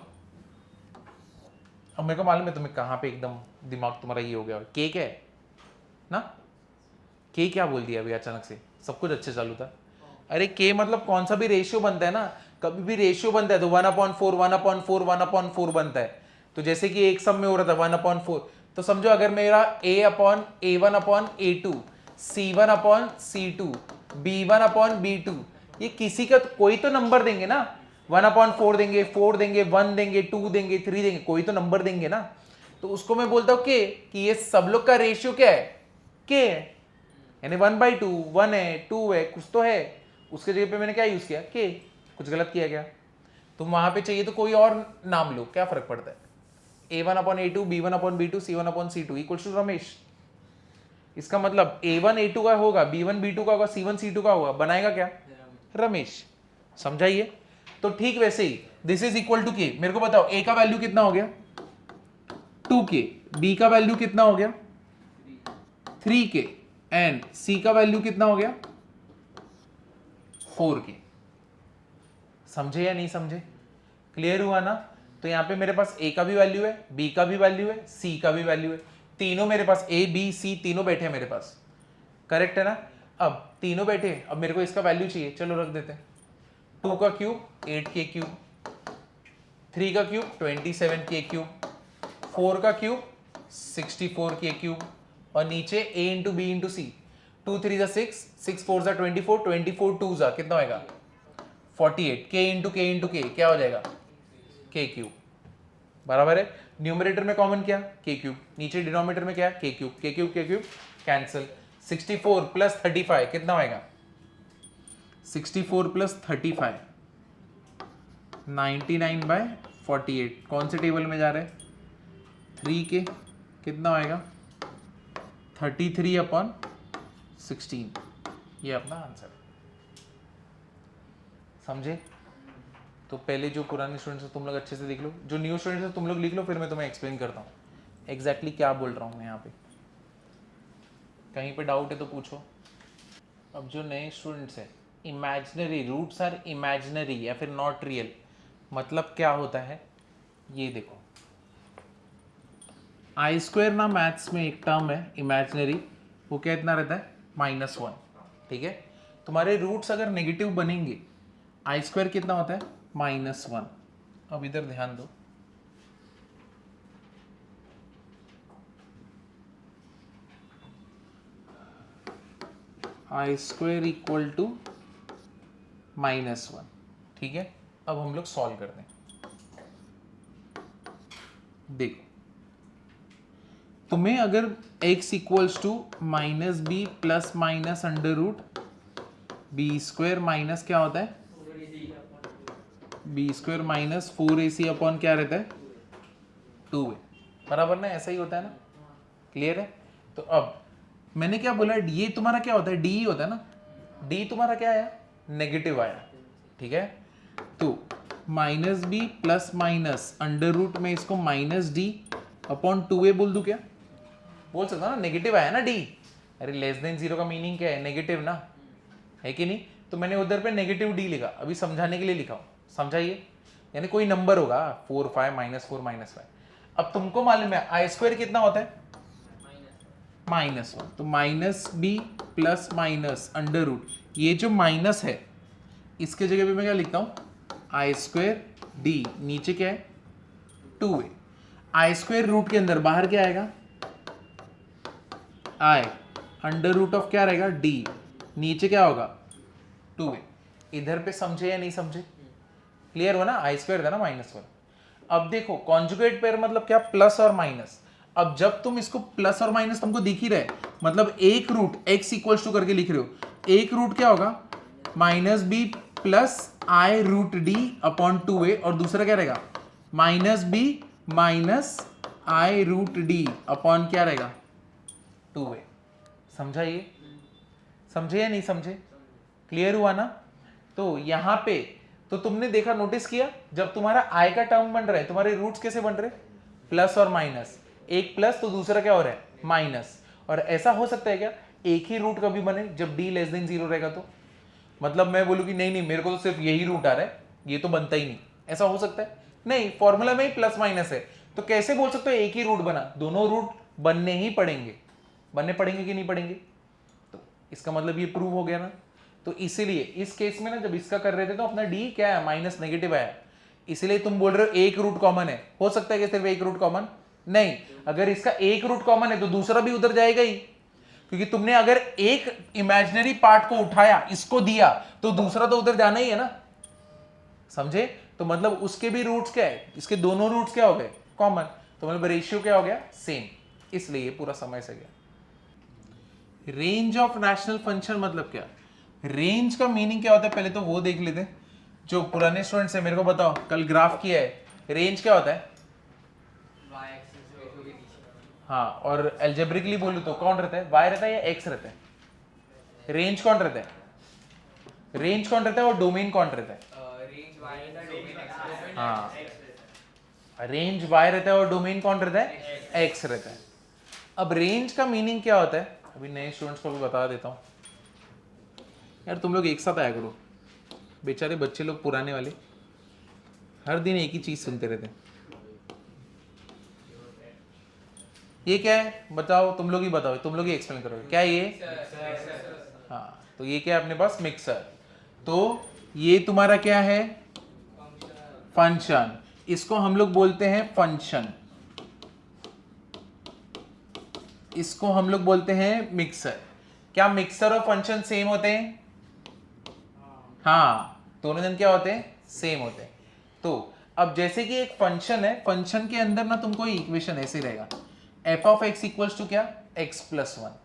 Speaker 1: अब मेरे को मालूम है तुम्हें कहां पे एकदम दिमाग तुम्हारा ये हो गया। के क्या है ना? के क्या बोल दिया अभी अचानक से? सब कुछ अच्छे चालू था। अरे के मतलब कौन सा भी रेशियो बनता है ना, कभी भी रेशियो बनता है तो 1/4 1/4 1/4 बनता है। तो जैसे कि एक सब में हो रहा था 1/4, तो समझो अगर मेरा a1 upon a2, c1 upon c2, b1 upon b2, ये किसी का कोई तो नंबर देंगे ना। 1/4 देंगे, 4 देंगे, 1 देंगे, 2 देंगे, 3 देंगे, कोई तो नंबर देंगे ना। तो उसको मैं बोलता हूं कि ये सब लोग का रेशियो क्या है? के है। यानी 1/2 1 है 2 है कुछ तो है, उसके जगह पे मैंने क्या यूज किया के, कुछ गलत किया गया। तुम वहां पे चाहिए तो कोई और नाम लो, क्या फर्क पड़ता है। A1/A2 B1/B2 C1/C2 equals to Ramesh. इसका मतलब A1 A2 का होगा, B1 B2 का होगा, C1 C2 का होगा, बनाएगा क्या, रमेश। समझाइए। तो ठीक वैसे ही दिस इज इक्वल टू के। मेरे को बताओ A का वैल्यू कितना हो गया 2k, B का वैल्यू कितना हो गया 3k एंड C का वैल्यू कितना हो गया 4k। समझे या नहीं समझे, क्लियर हुआ ना। तो यहां पे मेरे पास A का भी वैल्यू है, B का भी वैल्यू है, C का भी वैल्यू है, तीनों मेरे पास A B C तीनों बैठे हैं मेरे पास, करेक्ट है ना। अब तीनों बैठे, अब मेरे को इसका वैल्यू चाहिए, चलो रख देते हैं। 2 का क्यूब 8k क्यूब, 3 का क्यूब 27k क्यूब, 4 का क्यूब 64k क्यूब, और नीचे A इंटू बी इंटू सी, 2 3 जा 6, 6 4 जा 24, 24 2 जा कितना होएगा 48, k इंटू k क्या हो जाएगा k क्यूब, बराबर है। न्यूमरेटर में कॉमन क्या k क्यूब, नीचे डिनोमिनेटर में क्या k क्यूब कैंसिल। 64 प्लस 35 कितना होएगा 64 प्लस 35 99/48, कौन से टेबल में जा रहे हैं 3k, कितना होएगा 33/16, ये अपना आंसर है। समझे। तो पहले जो पुराने स्टूडेंट्स तुम लोग अच्छे से देख लो, जो न्यू स्टूडेंट्स तुम लोग लिख लो, फिर मैं तुम्हें एक्सप्लेन करता हूँ एग्जैक्टली क्या बोल रहा हूँ मैं यहाँ पे। कहीं पे डाउट है तो पूछो। अब जो नए स्टूडेंट्स हैं, इमेजिनरी रूट्स आर इमेजिनरी या फिर नॉट रियल, मतलब क्या होता है ये देखो। I² ना मैथ्स में एक टर्म है इमेजिनरी, वो क्या इतना रहता है -1, ठीक है। तुम्हारे रूट्स अगर नेगेटिव बनेंगे I² कितना होता है -1। अब इधर ध्यान दो, I² इक्वल टू -1, ठीक है। अब हम लोग सॉल्व करते हैं। देखो तुम्हें अगर x equals to -b plus minus under root b² minus क्या होता है b² माइनस 4ac अपॉन क्या रहता है 2a, बराबर ना, ऐसा ही होता है ना, क्लियर है। तो अब मैंने क्या बोला, ये तुम्हारा क्या होता है d ही होता है ना, d तुम्हारा क्या आया नेगेटिव आया, ठीक है। तो -b plus minus under root में इसको -d अपॉन 2a बोल दूं क्या, बोल सकता ना, नेगेटिव आया ना d। अरे लेस देन 0 का मीनिंग क्या है नेगेटिव ना, है कि नहीं। तो मैंने उधर पे नेगेटिव d लिखा, अभी समझाने के लिए लिखा हूं, समझाइए। यानी कोई नंबर होगा 4 5 -4 -5। अब तुमको मालूम है I² कितना होता है -1, तो -b plus minus under root, ये जो माइनस है इसके जगह पे मैं क्या लिखता हूं I² d, नीचे क्या है 2a। I² रूट के अंदर बाहर क्या आएगा I, अंडर रूट ऑफ क्या रहेगा d, नीचे क्या होगा 2a। इधर पे समझे या नहीं समझे, क्लियर हो ना। I² था ना -1। अब देखो कॉन्जुगेट पेयर मतलब क्या, प्लस और माइनस। अब जब तुम इसको प्लस और माइनस तुमको दिख ही रहे, मतलब एक रूट x इक्वल्स टू करके लिख रहे हो, एक रूट क्या होगा -b plus I root d upon 2a, और दूसरा क्या रहेगा -b minus I root d upon क्या रहेगा 2a। समझाइए, समझे या नहीं समझे, क्लियर हुआ ना। तो यहां पे तो तुमने देखा, नोटिस किया, जब तुम्हारा I का टर्म बन रहा है तुम्हारे रूट्स कैसे बन रहे प्लस और माइनस, एक प्लस तो दूसरा क्या हो रहा है माइनस। और ऐसा हो सकता है क्या एक ही रूट कभी बने जब d लेस देन 0 रहेगा, तो मतलब मैं बोलूं कि नहीं मेरे को तो सिर्फ यही रूट आ रहा है, ये तो बनता ही नहीं, ऐसा हो सकता है नहीं, फॉर्मूला में ही प्लस माइनस है, तो कैसे बोल सकते हो एक ही रूट बना, दोनों रूट बनने ही पड़ेंगे, बनने पड़ेंगे कि नहीं पड़ेंगे। तो इसका मतलब ये प्रूव हो गया ना। तो इसीलिए इस केस में ना जब इसका कर रहे थे तो अपना d क्या है माइनस नेगेटिव आया, इसीलिए तुम बोल रहे हो एक रूट कॉमन है। हो सकता है कि सिर्फ एक रूट कॉमन नहीं, अगर इसका एक रूट कॉमन है तो दूसरा भी उधर जाएगा ही, क्योंकि तुमने अगर एक इमेजिनरी पार्ट को उठाया इसको दिया तो दूसरा तो उधर जाना ही है ना, समझे। तो मतलब उसके भी रूट्स क्या है, इसके दोनों रूट्स क्या हो गए कॉमन, तो मतलब रेशियो क्या हो गया सेम, इसलिए पूरा समय से गया। रेंज ऑफ रैशनल फंक्शन मतलब क्या? रेंज का मीनिंग क्या होता है पहले तो वो देख लेते हैं। जो पुराने स्टूडेंट्स है मेरे को बताओ, कल ग्राफ किया है, रेंज क्या होता है?
Speaker 2: y एक्सिस पे जो भी नीचे
Speaker 1: हाँ, और एल्जेब्रिकली बोलूँ तो कौन रहता है? y रहता है या x रहता है? रेंज कौन रहता है? रेंज कौन रहता है और डोमेन कौन रहता है?
Speaker 2: रेंज y रहता है डोमेन x
Speaker 1: हाँ, रेंज y रहता है और डोमेन कौन रहता है? x रहता है। अब रेंज का मीनिंग क्या होता है अभी नए स्टूडेंट्स को भी बता देता हूँ। यार तुम लोग एक साथ आया करो, बेचारे बच्चे लोग पुराने वाले हर दिन एक ही चीज सुनते रहते हैं। ये क्या है बताओ, तुम लोग ही बताओ, तुम लोग ही एक्सप्लेन करो क्या है ये? हाँ, तो ये क्या है अपने पास? मिक्सर। तो ये तुम्हारा क्या है? फंक्शन। इसको हम लोग बोलते हैं फंक्शन, इसको हम लोग बोलते हैं मिक्सर। क्या मिक्सर और फंक्शन सेम होते हैं? हाँ, दोनों जन क्या होते हैं? सेम होते हैं। तो अब जैसे कि एक फंक्शन है, फंक्शन के अंदर ना तुमको इक्वेशन ऐसे रहेगा, f of x equals to क्या? X plus one.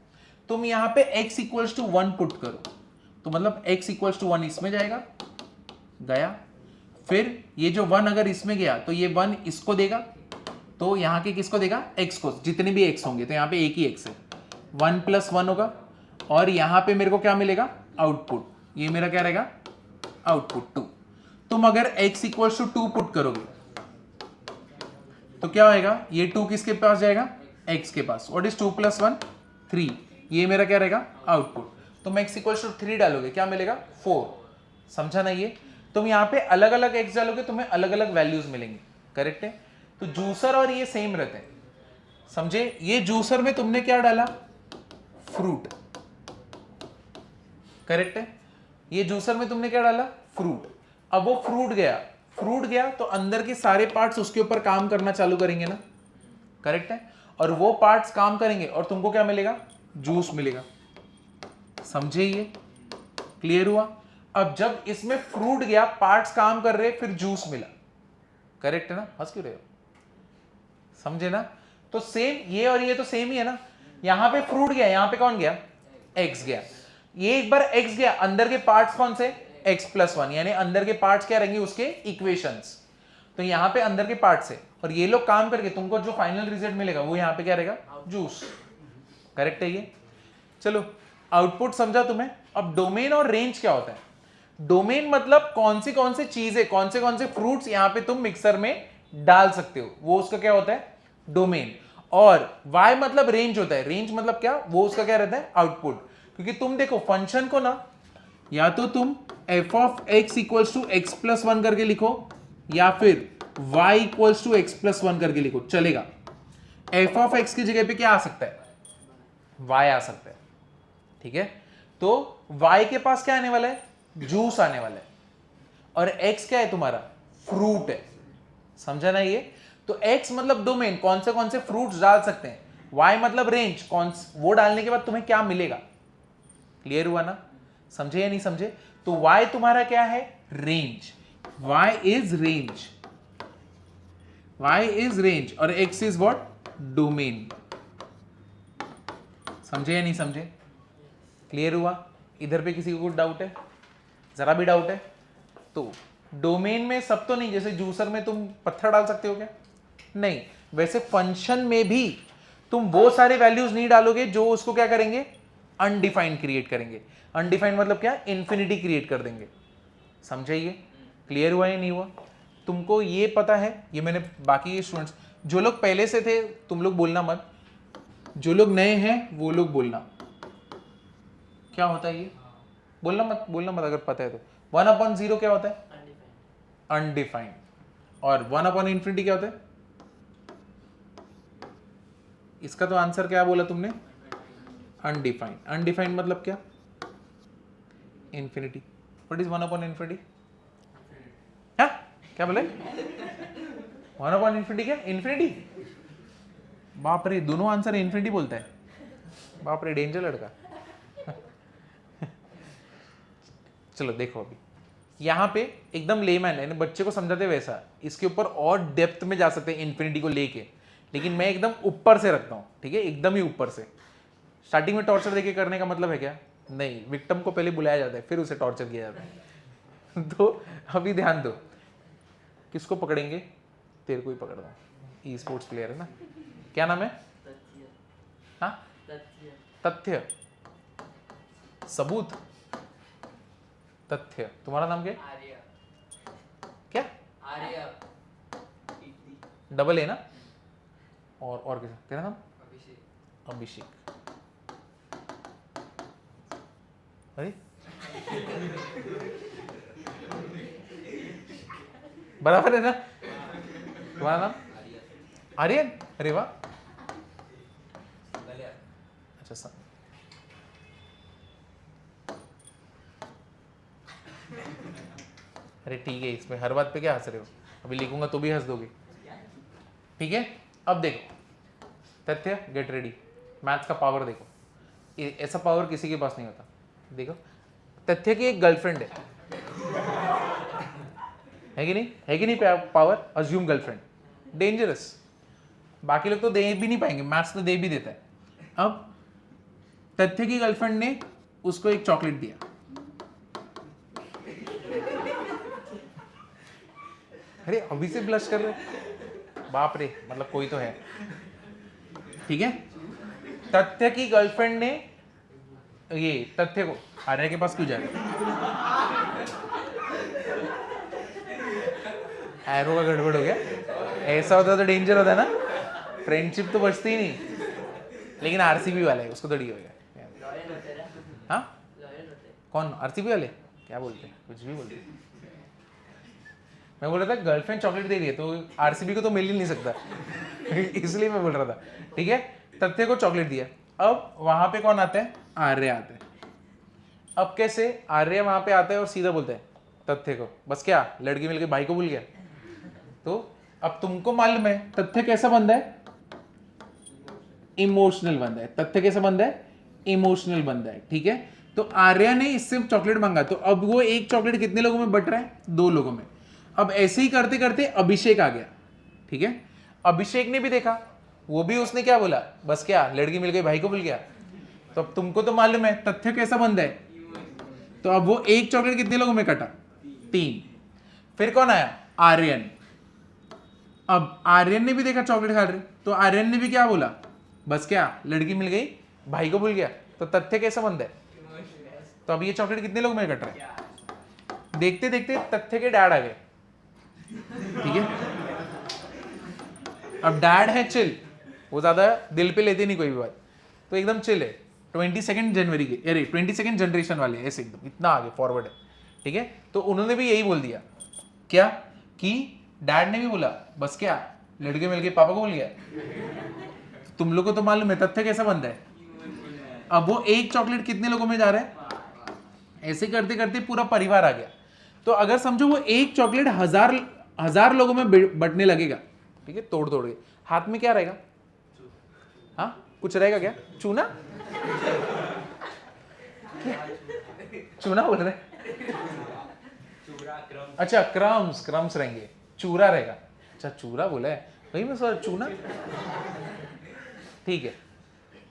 Speaker 1: तुम यहाँ पे x equals to one put करो तो मतलब एक्स इक्वल्स टू वन इसमें जाएगा, गया। फिर ये जो वन अगर इसमें गया तो ये वन इसको देगा, तो यहाँ के किसको देगा? एक्स को, जितने भी एक्स होंगे। तो यहाँ पे एक ही एक्स है, वन प्लस वन होगा। और यहाँ पे मेरे को क्या मिलेगा? आउटपुट। ये मेरा क्या रहेगा? Output two. तुम अगर x equals to two put करोगे तो क्या होएगा? ये टू किसके पास जाएगा? x के पास। What is two plus one? Three. ये मेरा क्या रहेगा? आउटपुट। तुम x इक्वल्स टू थ्री डालोगे, क्या मिलेगा? फोर। समझा ना? ये तुम यहाँ पे अलग अलग x डालोगे, तुम्हें अलग अलग वैल्यूज मिलेंगे। करेक्ट है? तो जूसर और ये सेम रहते हैं, समझे? ये जूसर में तुमने क्या डाला? फ्रूट। करेक्ट है? ये जूसर में तुमने क्या डाला? फ्रूट। अब वो फ्रूट गया तो अंदर के सारे पार्ट्स उसके ऊपर काम करना चालू करेंगे ना? करेक्ट है? और वो पार्ट्स काम करेंगे और तुमको क्या मिलेगा? जूस मिलेगा। समझे? ये क्लियर हुआ? अब जब इसमें फ्रूट गया, पार्ट्स काम कर रहे, फिर जूस मिला। करेक्ट है ना? हंस क्यों रहे हो? समझे ना? तो सेम ये और ये तो सेम ही है ना। यहां पे फ्रूट गया, यहां पे कौन गया? एक्स गया। ये एक बार एक्स गया, अंदर के पार्ट्स कौन से? एक्स प्लस वन, यानी अंदर के पार्ट्स क्या रहेंगे? उसके इक्वेशंस। तो यहां पे अंदर के पार्ट्स है और ये लोग काम करके तुमको जो फाइनल रिजल्ट मिलेगा वो यहां पे क्या रहेगा? जूस। करेक्ट है? ये चलो आउटपुट समझा तुम्हें। अब डोमेन और रेंज क्या होता है? डोमेन मतलब कौन सी चीजें, कौन से फ्रूट्स यहां पे तुम मिक्सर में डाल सकते हो, वो उसका क्या होता है? डोमेन। और y मतलब रेंज होता है। रेंज मतलब क्या? वो उसका क्या रहता है? आउटपुट। क्योंकि तुम देखो फंक्शन को ना, या तो तुम f of x equals to x plus one करके लिखो, या फिर y equals to x plus one करके लिखो, चलेगा। f ऑफ x की जगह पे क्या आ सकता है? y आ सकता है। ठीक है? तो y के पास क्या आने वाला है? जूस आने वाला है। और x क्या है तुम्हारा? फ्रूट है। समझा ना? ये तो x मतलब डोमेन, कौन से फ्रूट्स डाल सकते हैं। y मतलब रेंज, वो डालने के बाद तुम्हें क्या मिलेगा। क्लियर हुआ ना? समझे या नहीं समझे? तो y तुम्हारा क्या है? Range. y is range, y is range और x इज व्हाट? डोमेन। समझे या नहीं समझे? क्लियर हुआ? इधर पे किसी को कुछ डाउट है? जरा भी डाउट है? तो डोमेन में सब तो नहीं, जैसे जूसर में तुम पत्थर डाल सकते हो क्या? नहीं। वैसे फंक्शन में भी तुम वो सारे वैल्यूज नहीं डालोगे जो उसको क्या करेंगे? अनडिफाइंड क्रिएट करेंगे। अनडिफाइंड मतलब क्या? इंफिनिटी क्रिएट कर देंगे। समझे? ये क्लियर हुआ या नहीं हुआ? तुमको ये पता है? ये मैंने बाकी स्टूडेंट्स, जो लोग पहले से थे तुम लोग बोलना मत, जो लोग नए हैं वो लोग बोलना। क्या होता है ये? बोलना मत अगर पता है तो। 1/0 क्या होता है? अनडिफाइंड। और 1/infinity क्या होता है? इसका तो आंसर क्या बोला तुमने? अनडिफाइंड। अनडिफाइंड मतलब क्या? इंफिनिटी। What is 1/infinity? हाँ, क्या बोले? 1/infinity क्या? इंफिनिटी। बाप रे, दोनों आंसर इंफिनिटी बोलता है। बाप रे, डेंजर लड़का। चलो देखो, अभी यहां पे एकदम लेमैन है, बच्चे को समझाते वैसा, इसके ऊपर और डेप्थ में जा सकते हैं इंफिनिटी को लेके, लेकिन मैं एकदम ऊपर से रखता हूं। ठीक है? एकदम ही ऊपर से। स्टार्टिंग में टॉर्चर देके करने का मतलब है क्या? नहीं, विक्टिम को पहले बुलाया जाता है फिर उसे टॉर्चर किया जाता है। तो अभी ध्यान दो, किसको पकड़ेंगे? तेरे को ही पकड़ दो, ई स्पोर्ट्स प्लेयर है ना, क्या नाम है? हाँ, तथ्य, सबूत, तथ्य। तुम्हारा नाम क्या है?
Speaker 2: आर्य
Speaker 1: क्या?
Speaker 2: आर्य
Speaker 1: डबल ए ना? और किसा? तेरा नाम?
Speaker 2: अभिषेक
Speaker 1: अभिषेक। अरे बराबर है ना? तुम्हारा नाम? आर्यन। अरे वाह, अच्छा सा अरे ठीक है, इसमें हर बात पे क्या हंस रहे हो? अभी लिखूंगा तो भी हंस दोगे, ठीक है? अब देखो, तथ्य, गेट रेडी, मैथ्स का पावर देखो, ऐसा पावर किसी के पास नहीं होता। देखो, तथ्य की एक गर्लफ्रेंड है कि नहीं? है कि नहीं पावर? Assume girlfriend, dangerous. बाकी लोग तो दे भी नहीं पाएंगे, मैथ्स तो दे भी देता है। अब तथ्य की गर्लफ्रेंड ने उसको एक चॉकलेट दिया, अरे अभी से ब्लश कर रहे, बाप रे, मतलब कोई तो है, ठीक है? तथ्य की गर्लफ्रेंड ने ये तथ्य को आर्य के पास क्यों जाएगा? एरो का गड़बड़ हो गया, ऐसा होता तो डेंजर होता है ना, फ्रेंडशिप तो बचती ही नहीं। लेकिन आरसीबी वाला है, उसको तो डी हो गया। हाँ, कौन? आरसीबी वाले क्या बोलते हैं? कुछ भी बोलते हैं। मैं बोल रहा था गर्लफ्रेंड चॉकलेट दे रही है तो आरसीबी को तो मिल ही नहीं सकता, इसलिए मैं बोल रहा था, ठीक है? तथ्य को चॉकलेट दिया, अब वहां पे कौन आता है? आर्य आता है। अब कैसे? आर्य वहां पे आता है और सीधा बोलता है तथ्य को, बस क्या लड़की मिल गई, भाई को भूल गया। तो अब तुमको मालूम है तथ्य कैसा बंदा है? इमोशनल बंदा है। तथ्य कैसा बंदा है? इमोशनल बंदा है, ठीक है? तो आर्या ने इससे चॉकलेट मांगा, तो अब वो एक चॉकलेट कितने लोगों में बट रहा है? 2 लोगों में। अब ऐसे ही करते करते अभिषेक आ गया, ठीक है? अभिषेक ने भी देखा, वो भी उसने क्या बोला? बस क्या लड़की मिल गई, भाई को भूल गया। तो अब तुमको तो मालूम है तथ्य कैसा बंदा है, तो अब वो एक चॉकलेट कितने लोगों में कटा? 3। फिर कौन आया? आर्यन। अब आर्यन ने भी देखा चॉकलेट खा रहे, तो आर्यन ने भी क्या बोला? बस क्या लड़की मिल गई, भाई को भूल गया। तो तथ्य कैसा बंदा है? तो अब ये चॉकलेट कितने लोग में कट रहा है? देखते देखते तथ्य के डैड आ गए, ठीक है? अब डैड है चिल, वो ज्यादा दिल पे लेते नहीं कोई भी बात, तो एकदम चिल है। 22 जनवरी के, अरे 22 जनरेशन वाले ऐसे एकदम इतना आगे फॉरवर्ड है, ठीक है? तो उन्होंने भी यही बोल दिया, क्या कि डैड ने भी बोला बस क्या लड़के मिल गए, पापा को भूल गया। तुम लोग को तो मालूम है तथ्य कैसा बंदा है। अब वो एक चॉकलेट कितने लोगों में जा रहा है? ऐसे करते करते पूरा परिवार आ गया। तो अगर समझो वो एक चॉकलेट हजार लोगों में बंटने लगेगा, ठीक है? तोड़ तोड़ के, हाथ में क्या रहेगा? हाँ, कुछ रहेगा क्या? चूना? चूना बोल रहे? अच्छा, क्रम्स रहेंगे, चूरा रहेगा। अच्छा, चूरा बोला है भाई, मैं सर चूना, ठीक है?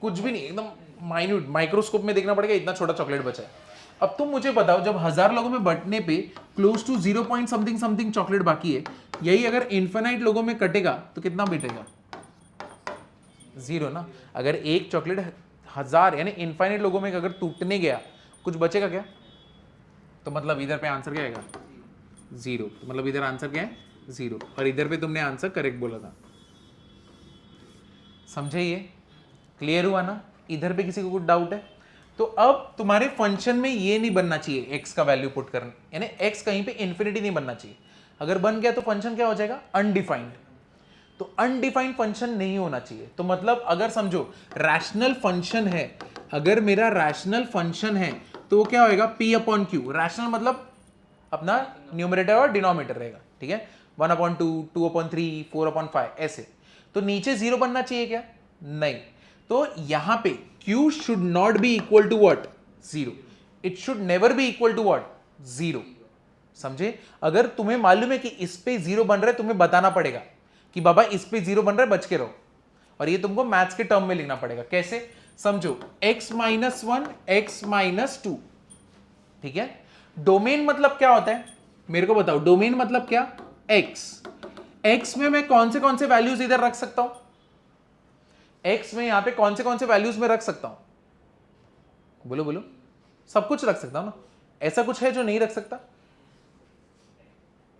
Speaker 1: कुछ भी नहीं, एकदम माइन्यूट, माइक्रोस्कोप में देखना पड़ेगा, इतना छोटा चॉकलेट बचा है। अब तुम मुझे बताओ, जब 1000 लोगों में बंटने पे close to 0 point something chocolate बाकी है, यही अगर इन्फिनाइट लोगों में कटेगा तो कितना बटेगा? 0 ना। अगर एक चॉकलेट 1000 यानी इन्फिनाइट लोगों में अगर टूटने गया, कुछ बचेगा क्या? तो मतलब इधर पे आंसर क्या आएगा? 0। तो मतलब इधर आंसर क्या है? 0। और इधर पे तुमने आंसर करेक्ट बोला था। समझे? ये क्लियर हुआ ना? इधर पे किसी को कुछ डाउट है? तो अब तुम्हारे फंक्शन में ये नहीं बनना चाहिए x का वैल्यू पुट करना, यानी x कहीं पे इंफिनिटी नहीं बनना चाहिए। अगर बन गया तो फंक्शन क्या हो जाएगा? अनडिफाइंड। तो अनडिफाइंड फंक्शन नहीं होना चाहिए। तो मतलब अगर समझो रैशनल फंक्शन है, अगर मेरा रैशनल फंक्शन है तो वो क्या होएगा? p/q। रैशनल मतलब अपना न्यूमरेटर और डिनोमिनेटर रहेगा, ठीक है? 1/2, 2/3, 4/5 ऐसे। तो नीचे 0 बनना चाहिए क्या? नहीं। तो यहां पे q should not be equal to what? 0. It should never be equal to what? 0. समझे? अगर तुम्हें मालूम है कि इस पे 0 बन रहा है, तुम्हें बताना पड़ेगा कि बाबा इस पे 0 बन रहा है, बच के रहो। और ये तुमको मैथ्स के टर्म में लिखना पड़ेगा। कैसे? समझो x माइनस 1 x माइनस 2, ठीक है। डोमेन मतलब क्या होता है मेरे को बताओ, डोमेन मतलब क्या, x में मैं कौन से वैल्यूज इधर रख सकता हूं, x में यहां पे कौन से वैल्यूज में रख सकता हूं, बोलो बोलो, सब कुछ रख सकता हूं ना, ऐसा कुछ है जो नहीं रख सकता,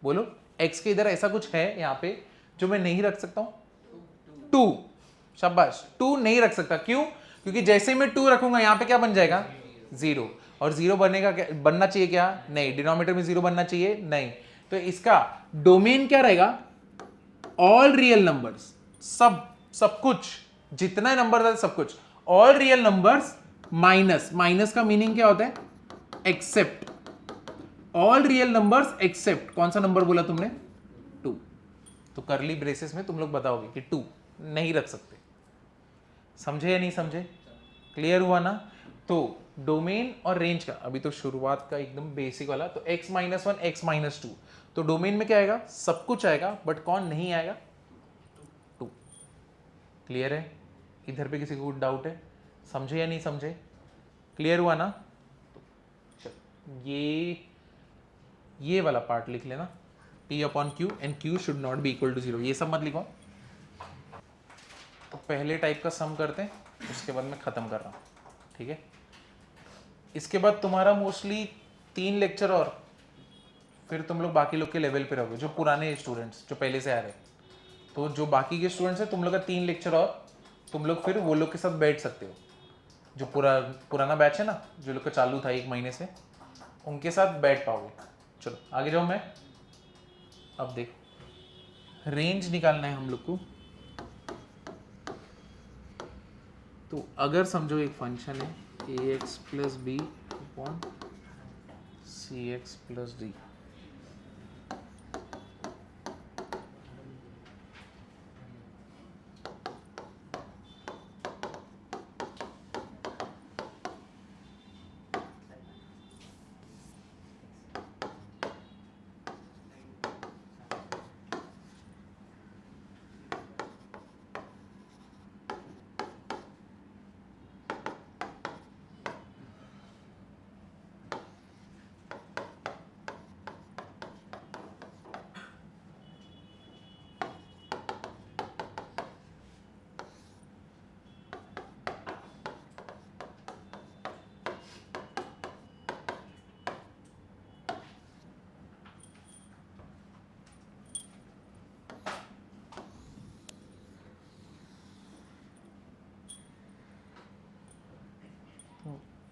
Speaker 1: बोलो, x के इधर ऐसा कुछ है यहां पे जो मैं नहीं रख सकता हूं, 2, शाबाश, 2 नहीं रख सकता, क्यों, क्योंकि जैसे मैं 2 रखूंगा यहां पे क्या बन जाएगा, 0, और 0 बनेगा, बनना चाहिए क्या, नहीं, डिनोमिनेटर में 0 बनना चाहिए, नहीं, तो इसका डोमेन क्या रहेगा, ऑल रियल नंबर्स, सब कुछ, जितना नंबर था सब कुछ, ऑल रियल नंबर्स माइनस का मीनिंग क्या होता है, except, all real numbers except, कौन सा नंबर बोला तुमने, 2, तो करली ब्रेसेस में तुम लोग बताओगे कि 2 नहीं रख सकते, समझे या नहीं समझे, क्लियर हुआ ना। तो डोमेन और रेंज का अभी तो शुरुआत का एकदम बेसिक वाला, तो x माइनस 1 x माइनस 2, तो डोमेन में क्या आएगा, सब कुछ आएगा, बट कौन नहीं आएगा, 2, क्लियर है, इधर पे किसी को कुछ डाउट है, समझे या नहीं समझे, क्लियर हुआ ना। तो ये वाला पार्ट लिख लेना, p upon q and q should not be equal to 0, ये सब मत लिखो। तो पहले टाइप का सम करते हैं, उसके बाद मैं खत्म कर रहा हूँ, ठीक है। इसके बाद तुम्हारा मोस्टली 3 लेक्चर और फिर तुम लोग बाकी लोग के लेवल पे रहोगे, जो पुराने स्टूडेंट्स जो पहले से आ रहे हैं, तो जो बाकी के स्टूडेंट्स हैं तुम लोग का 3 लेक्चर और तुम लोग फिर वो लोग के साथ बैठ सकते हो, जो पुराना बैच है ना, जो लोग का चालू था 1 महीने से, उनके साथ बैठ पाओगे। चलो आगे जाओ, मैं अब देखो रेंज निकालना है हम लोग को। तो अगर समझो एक फंक्शन है ax प्लस बी अपॉन सी एक्स प्लस डी,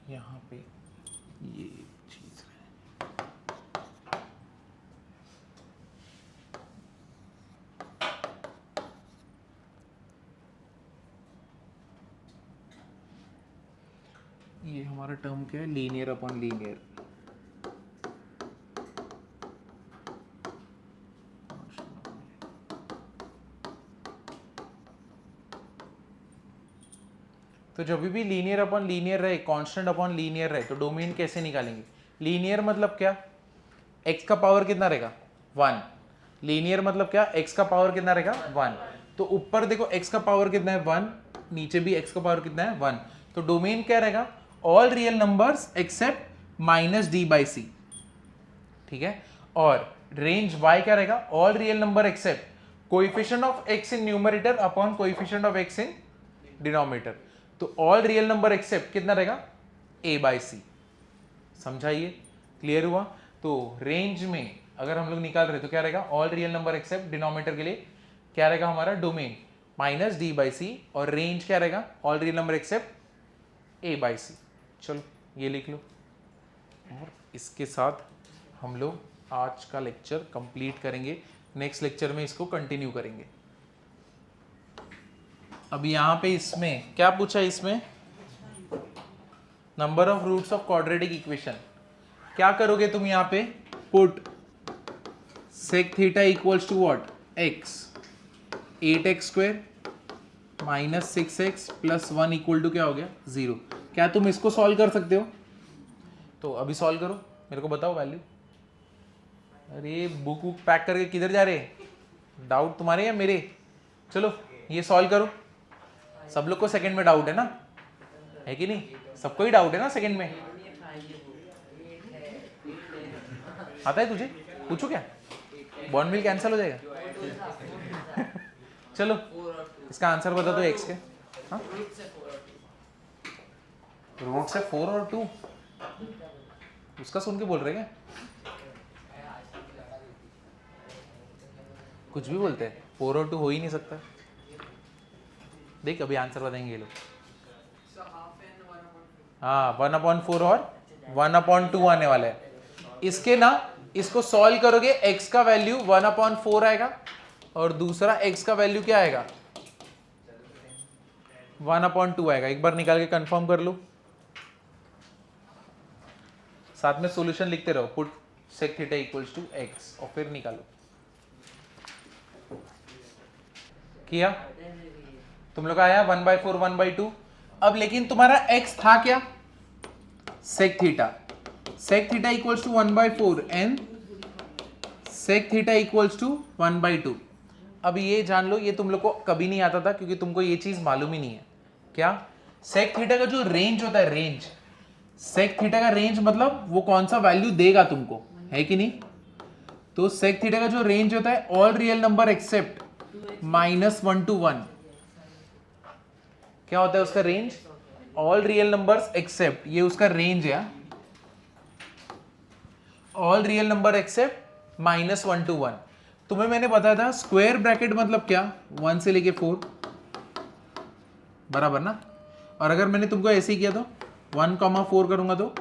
Speaker 1: यहाँ पे ये चीज है, ये हमारा टर्म क्या है, लीनियर अपॉन लीनियर, तो जब भी लीनियर अपॉन लीनियर रहे, कांस्टेंट अपॉन लीनियर रहे, तो डोमेन कैसे निकालेंगे, लीनियर मतलब क्या, x का पावर कितना रहेगा 1, लीनियर मतलब क्या, x का पावर कितना रहेगा 1, तो ऊपर देखो x का पावर कितना है 1, नीचे भी x का पावर कितना है 1, तो डोमेन क्या रहेगा, all real numbers except minus d by c, ठीक है। और रेंज y क्या रहेगा, all real number except coefficient of x in numerator upon coefficient of x in denominator, तो ऑल रियल नंबर एक्सेप्ट कितना रहेगा a बाई सी, समझाइए, क्लियर हुआ। तो रेंज में अगर हम लोग निकाल रहे तो क्या रहेगा, all real number except denominator के लिए क्या रहेगा हमारा domain minus d by c, और रेंज क्या रहेगा, all real number except a by c. चलो ये लिख लो, और इसके साथ हम लोग आज का लेक्चर कंप्लीट करेंगे, नेक्स्ट लेक्चर में इसको कंटिन्यू करेंगे। अब यहाँ पे इसमें क्या पूछा, इसमें number of roots of quadratic equation, क्या करोगे तुम यहाँ पे, put sec theta equals to what, x, 8x square minus 6x plus 1 equal to क्या हो गया 0। क्या तुम इसको सॉल्व कर सकते हो, तो अभी सॉल्व करो, मेरे को बताओ वैल्यू। अरे बुक वुक पैक करके किधर जा रहे, डाउट तुम्हारे या मेरे, चलो ये सॉल्व करो, सब लोग को सेकंड में डाउट है ना, है कि नहीं? सबको ही डाउट है ना सेकंड में? आता है तुझे? पूछू क्या? बॉन्ड मिल कैंसिल हो जाएगा। चलो इसका आंसर बता दो एक्स के। हाँ? रूट से 4 और 2 उसका सुन के बोल रहे क्या? कुछ भी बोलते हैं, 4 और 2 हो ही नहीं सकता। देख अभी आंसर बताएंगे ये लोग। हाँ 1/4 और 1/2 आने वाला है। इसके ना इसको सॉल्व करोगे x का वैल्यू 1/4 आएगा और दूसरा x का वैल्यू क्या आएगा? 1/2 आएगा। एक बार निकाल के कंफर्म कर लो, साथ में सॉल्यूशन लिखते रहो। Put sec theta equals to x और फिर निकालो। किया तुम लोग आया 1/4 1/2। अब लेकिन तुम्हारा x था क्या? sec theta. sec theta equals to 1/4 and sec theta equals to 1/2। अब ये जान लो, ये तुम लोग को कभी नहीं आता था क्योंकि तुमको ये चीज मालूम ही नहीं है। क्या? sec थीटा का जो रेंज होता है, रेंज, sec थीटा का रेंज मतलब वो कौन सा वैल्यू देगा तुमको, है कि नहीं? तो sec थीटा का जो रेंज होता है all real number accept -1 to 1। क्या होता है उसका range? All real numbers accept, ये उसका रेंज है, all real number accept -1 to 1। तुम्हें मैंने बताया था स्क्वायर ब्रैकेट मतलब क्या? 1 से लेके 4 बराबर ना। और अगर मैंने तुमको ऐसे ही किया तो 1,4 करूंगा तो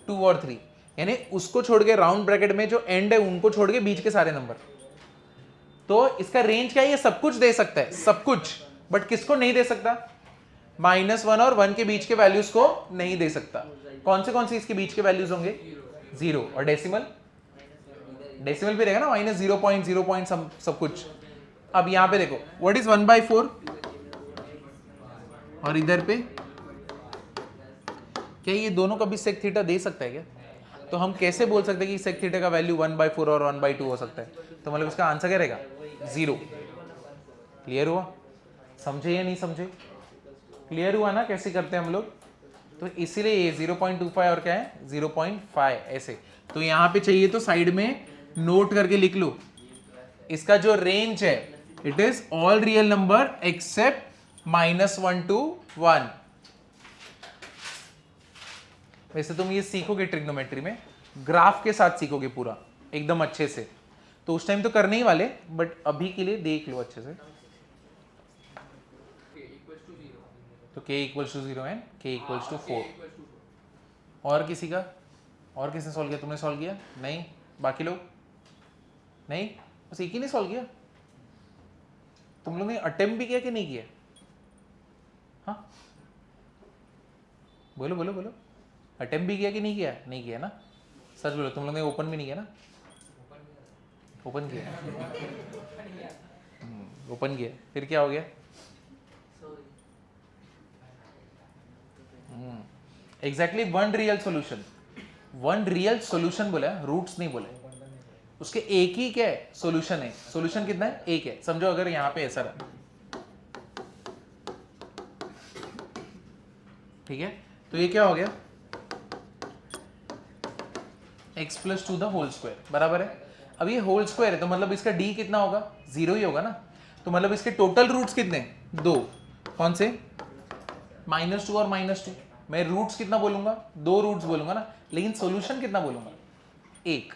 Speaker 1: 2 और 3, यानी उसको छोड़ के राउंड ब्रैकेट में जो एंड है उनको छोड़ के बीच के सारे नंबर। तो इसका रेंज क्या है? ये सब कुछ दे सकता है, सब कुछ, बट किसको नहीं दे सकता? -1 और 1 के बीच के वैल्यूज को नहीं दे सकता। कौन से इसके बीच के वैल्यूज होंगे? 0 और डेसिमल, डेसिमल भी रहेगा ना, -0.0 सब कुछ। अब यहां पे देखो व्हाट इज 1/4 और इधर पे क्या ये दोनों कभी sec थीटा दे सकता है क्या? तो हम कैसे बोल सकते हैं कि sec थीटा का वैल्यू 1/4 और 1/2 हो सकता है? तो मतलब इसका आंसर क्या रहेगा? 0। क्लियर हुआ? समझे या नहीं समझे? क्लियर हुआ ना कैसे करते हैं हम लोग? तो इसीलिए ये 0.25 और क्या है 0.5 ऐसे। तो यहां पे चाहिए तो साइड में नोट करके लिख लो, इसका जो रेंज है it is all real number accept -1 to 1। वैसे तुम ये सीखोगे ट्रिग्नोमेट्री में, ग्राफ के साथ सीखोगे पूरा एकदम अच्छे से, तो उस टाइम तो करने ही वाले, बट अभी के लिए देख लो अच्छे से। तो k equals to 0 and k equals to 4। और किसी का? और किसने सॉल्व किया? तुमने सॉल्व किया? नहीं? बाकी लोग नहीं? बस एक ही नहीं सॉल्व किया? तुम लोग ने अटेम्प्ट भी किया कि नहीं किया? हाँ बोलो बोलो बोलो, अटेम्प्ट भी किया कि नहीं किया? नहीं किया ना? सच बोलो, तुम लोग ने ओपन भी नहीं किया ना? ओपन किया, ओपन किया, फिर क्या हो गया? Exactly one real solution, one real solution बोला है, रूट्स नहीं बोले। उसके एक ही क्या है? सॉल्यूशन है। सॉल्यूशन कितना है? एक है। समझो अगर यहां पे ऐसा रहा, ठीक है, तो ये क्या हो गया? x + 2 द होल स्क्वायर बराबर है। अब ये होल स्क्वायर है तो मतलब इसका d कितना होगा? 0 ही होगा ना। तो मतलब इसके टोटल रूट्स कितने? 2। कौन से? -2 और -2। मैं रूट्स कितना बोलूंगा? 2 रूट्स बोलूंगा ना, लेकिन सॉल्यूशन कितना बोलूंगा? 1।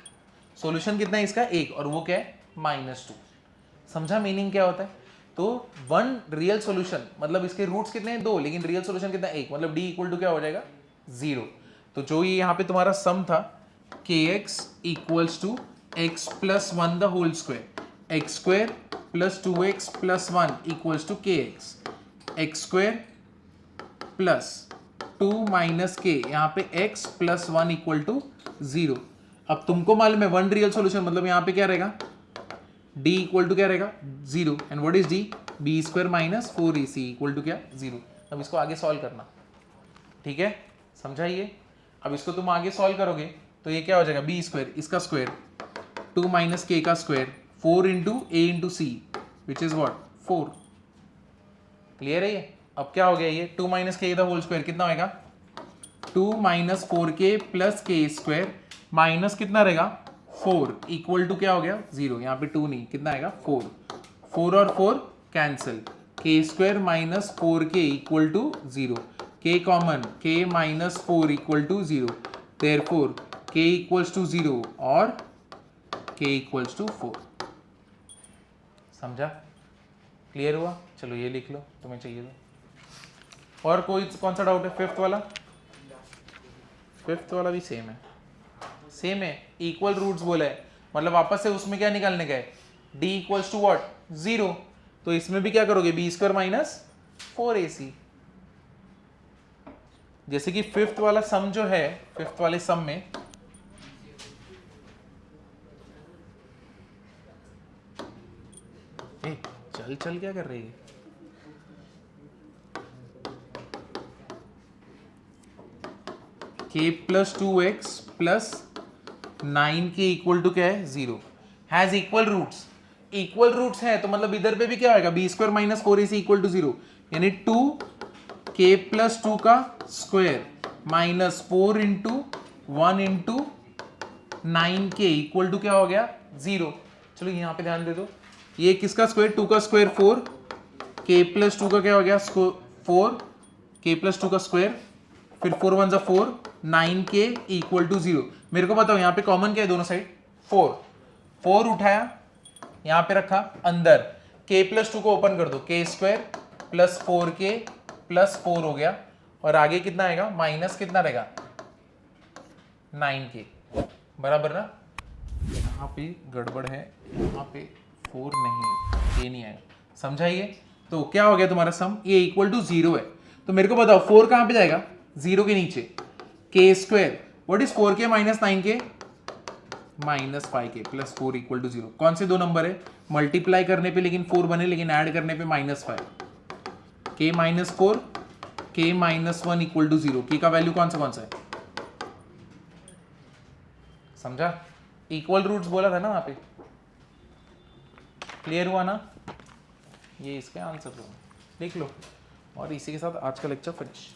Speaker 1: सॉल्यूशन कितना है इसका? 1, और वो क्या है? -2। समझा मीनिंग क्या होता है? तो वन रियल सॉल्यूशन मतलब इसके रूट्स कितने हैं? 2, लेकिन रियल सॉल्यूशन कितना? 1, मतलब d इक्वल टू क्या हो जाएगा? 0। तो जो ये यहाँ पे तुम्हारा सम था kx equals to x + 1 the whole square, x² + 2x + 1 equals to kx, x² + 2 - k, यहाँ पे x + 1 इक्वल टू 0। अब तुमको मालूम है वन रियल सॉल्यूशन मतलब यहाँ पे क्या रहेगा? d इक्वल टू क्या रहेगा? 0। And what is d? b² - 4ac equal to क्या? 0। अब इसको आगे सॉल्व करना, ठीक है, समझाइए। अब इसको तुम आगे सॉल्व करोगे तो ये क्या हो जाएगा? b², इसका स्क्वायर, 2 - k का square, 4 × a × c which is what? 4। Clear है ये? अब क्या हो गया ये 2 माइनस के द होल स्क्वायर कितना होएगा 2 माइनस 4k प्लस के स्क्वायर माइनस कितना रहेगा 4 इक्वल टू क्या हो गया 0, यहाँ पे 2 नहीं कितना आएगा 4 और 4 कैंसिल के square minus 4k equal to 0 k common k minus 4 equal to 0 therefore k equals to 0 और k इक्वल्स टू 4। समझा क्लियर हुआ? चलो ये लिख लो तुम्हें चाहिए तो। और कोई कौन सा डाउट है? फिफ्थ वाला? फिफ्थ वाला भी सेम है इक्वल रूट्स बोला है मतलब वापस से उसमें क्या निकालने का है d इक्वल्स टू व्हाट 0, तो इसमें भी क्या करोगे बी स्क्वायर माइनस 4ac। जैसे कि फिफ्थ वाला सम जो है फिफ्थ वाले सम में चल क्या कर रही है k plus 2x plus 9k equal to क्या है 0 हैज इक्वल रूट्स है तो मतलब इधर पे भी क्या होगा b square minus 4ac equal to 0 यानी 2k प्लस 2 का square minus 4 into 1 into 9k equal to क्या हो गया 0। चलो यहाँ पे ध्यान दे दो ये किसका स्क्वायर 2 का स्क्वायर 4 k प्लस 2 का क्या हो गया 4 k प्लस 2 का स्क्वायर फिर 4 1 जा 4 9k इक्वल टू 0। मेरे को बताओ यहाँ पे कॉमन क्या है दोनों साइड 4 उठाया यहाँ पे रखा अंदर k प्लस 2 को ओपन कर दो k square plus 4k plus 4 हो गया और आगे कितना आएगा माइनस कितना रहेगा 9k बराबर ना। यहाँ पे गड़बड़ है यहाँ पे 4 नहीं ये नहीं आएगा समझाइए। तो क्या हो गया तुम्हारा सम ये इक्वल टू 0 है तो मेरे को बताओ 4 कहाँ पे जाएगा 0 के नीचे k square what is 4k minus 9k minus 5k plus 4 equal to 0। कौन से दो नंबर है मल्टीप्लाई करने पे लेकिन 4 बने लेकिन ऐड करने पे minus 5 k minus 4 k minus 1 equal to 0 k का वैल्यू कौन सा है समझा? इक्वल रूट्स बोला था ना वहां पे क्लियर हुआ ना? ये इसके आंसर लिख लो और इसी के साथ आज का लेक्चर फिनिश।